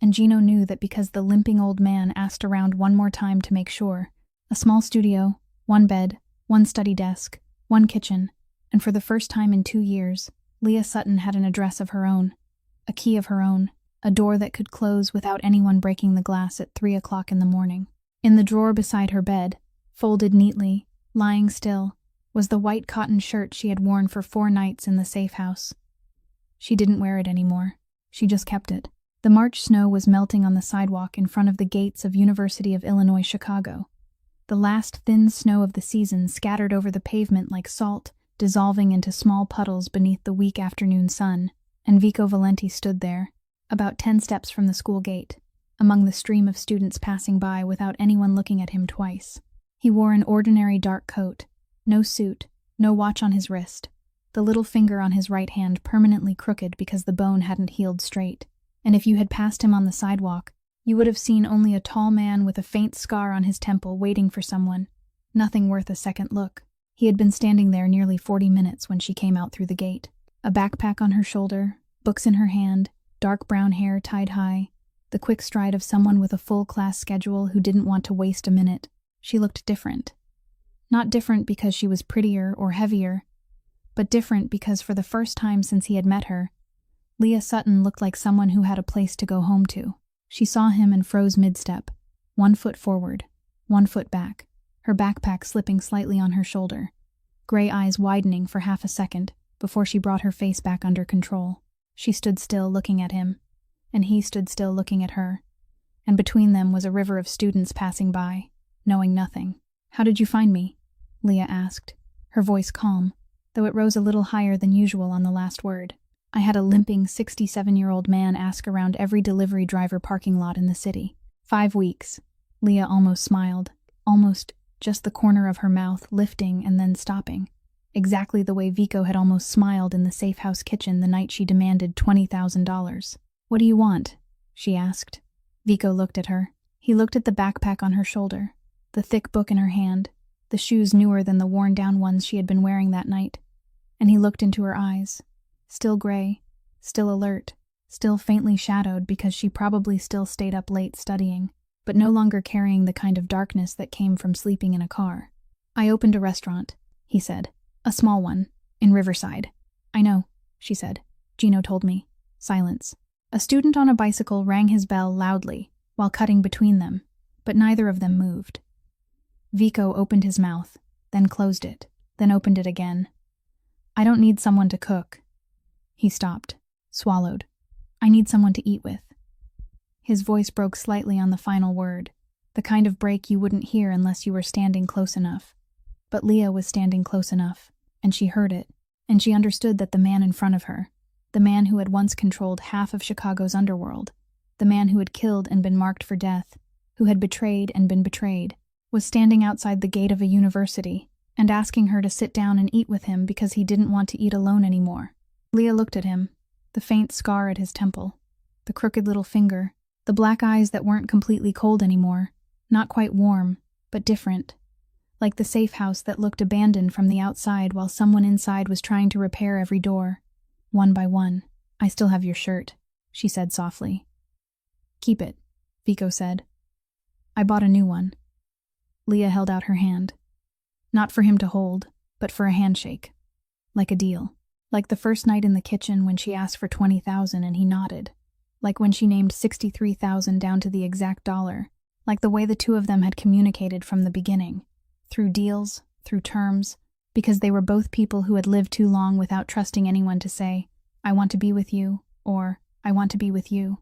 and Gino knew that because the limping old man asked around one more time to make sure. A small studio, 1 bed, 1 study desk, 1 kitchen, and for the first time in 2 years, Leah Sutton had an address of her own, a key of her own, a door that could close without anyone breaking the glass at 3 o'clock in the morning. In the drawer beside her bed, folded neatly, lying still, was the white cotton shirt she had worn for 4 nights in the safe house. She didn't wear it anymore. She just kept it. The March snow was melting on the sidewalk in front of the gates of University of Illinois, Chicago. The last thin snow of the season scattered over the pavement like salt, dissolving into small puddles beneath the weak afternoon sun, and Vico Valenti stood there, about 10 steps from the school gate, among the stream of students passing by without anyone looking at him twice. He wore an ordinary dark coat, no suit, no watch on his wrist, the little finger on his right hand permanently crooked because the bone hadn't healed straight, and if you had passed him on the sidewalk, you would have seen only a tall man with a faint scar on his temple waiting for someone, nothing worth a second look. He had been standing there nearly 40 minutes when she came out through the gate, a backpack on her shoulder, books in her hand, dark brown hair tied high, the quick stride of someone with a full class schedule who didn't want to waste a minute. She looked different. Not different because she was prettier or heavier, but different because for the first time since he had met her, Leah Sutton looked like someone who had a place to go home to. She saw him and froze mid-step, 1 foot forward, 1 foot back, her backpack slipping slightly on her shoulder, gray eyes widening for half a second before she brought her face back under control. She stood still looking at him, and he stood still looking at her, and between them was a river of students passing by, knowing nothing. "How did you find me?" Leah asked, her voice calm, though it rose a little higher than usual on the last word. "I had a limping 67-year-old man ask around every delivery driver parking lot in the city. 5 weeks. Leah almost smiled, almost just the corner of her mouth lifting and then stopping, exactly the way Vico had almost smiled in the safe house kitchen the night she demanded $20,000. "What do you want?" she asked. Vico looked at her. He looked at the backpack on her shoulder, the thick book in her hand, the shoes newer than the worn-down ones she had been wearing that night, and he looked into her eyes, still gray, still alert, still faintly shadowed because she probably still stayed up late studying, but no longer carrying the kind of darkness that came from sleeping in a car. "I opened a restaurant," he said. "A small one, in Riverside." "I know," she said. "Gino told me." Silence. A student on a bicycle rang his bell loudly while cutting between them, but neither of them moved. Vico opened his mouth, then closed it, then opened it again. "I don't need someone to cook." He stopped, swallowed. "I need someone to eat with." His voice broke slightly on the final word, the kind of break you wouldn't hear unless you were standing close enough. But Leah was standing close enough, and she heard it, and she understood that the man in front of her, the man who had once controlled half of Chicago's underworld, the man who had killed and been marked for death, who had betrayed and been betrayed, was standing outside the gate of a university and asking her to sit down and eat with him because he didn't want to eat alone anymore. Leah looked at him, the faint scar at his temple, the crooked little finger, the black eyes that weren't completely cold anymore, not quite warm, but different, like the safe house that looked abandoned from the outside while someone inside was trying to repair every door, one by one. "I still have your shirt," she said softly. "Keep it," Vico said. "I bought a new one." Leah held out her hand. Not for him to hold, but for a handshake. Like a deal. Like the first night in the kitchen when she asked for $20,000 and he nodded. Like when she named $63,000 down to the exact dollar. Like the way the two of them had communicated from the beginning. Through deals, through terms, because they were both people who had lived too long without trusting anyone to say, "I want to be with you," or "I want to be with you."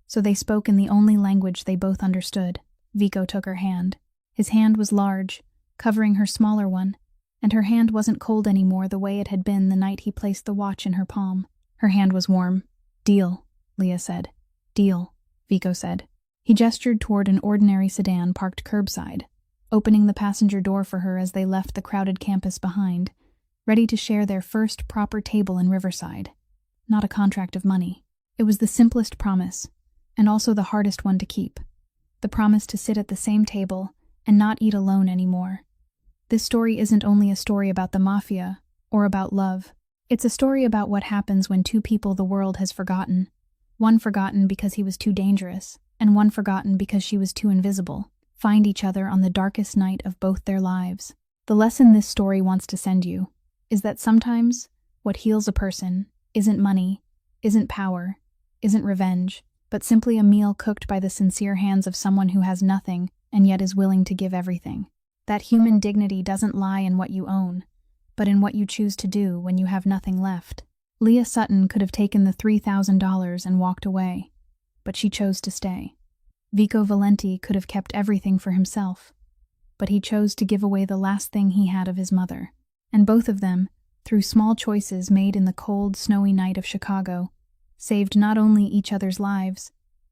So they spoke in the only language they both understood. Vico took her hand. His hand was large, covering her smaller one, and her hand wasn't cold anymore the way it had been the night he placed the watch in her palm. Her hand was warm. "Deal," Leah said. "Deal," Vico said. He gestured toward an ordinary sedan parked curbside, opening the passenger door for her as they left the crowded campus behind, ready to share their first proper table in Riverside. Not a contract of money. It was the simplest promise, and also the hardest one to keep. The promise to sit at the same table and not eat alone anymore. This story isn't only a story about the Mafia or about love. It's a story about what happens when two people the world has forgotten. One forgotten because he was too dangerous, and one forgotten because she was too invisible, find each other on the darkest night of both their lives. The lesson this story wants to send you is that sometimes what heals a person isn't money, isn't power, isn't revenge, but simply a meal cooked by the sincere hands of someone who has nothing and yet is willing to give everything. That human dignity doesn't lie in what you own, but in what you choose to do when you have nothing left. Leah Sutton could have taken the $3,000 and walked away, but she chose to stay. Vico Valenti could have kept everything for himself, but he chose to give away the last thing he had of his mother. And both of them, through small choices made in the cold, snowy night of Chicago, saved not only each other's lives,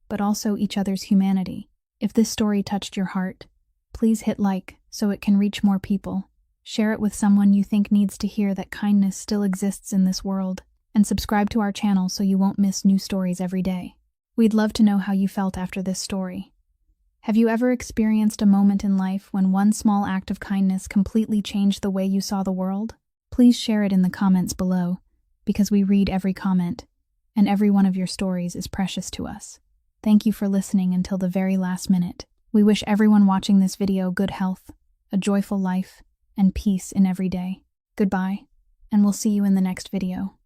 but also each other's humanity. If this story touched your heart, please hit like so it can reach more people. Share it with someone you think needs to hear that kindness still exists in this world, and subscribe to our channel so you won't miss new stories every day. We'd love to know how you felt after this story. Have you ever experienced a moment in life when one small act of kindness completely changed the way you saw the world? Please share it in the comments below, because we read every comment, and every one of your stories is precious to us. Thank you for listening until the very last minute. We wish everyone watching this video good health, a joyful life, and peace in every day. Goodbye, and we'll see you in the next video.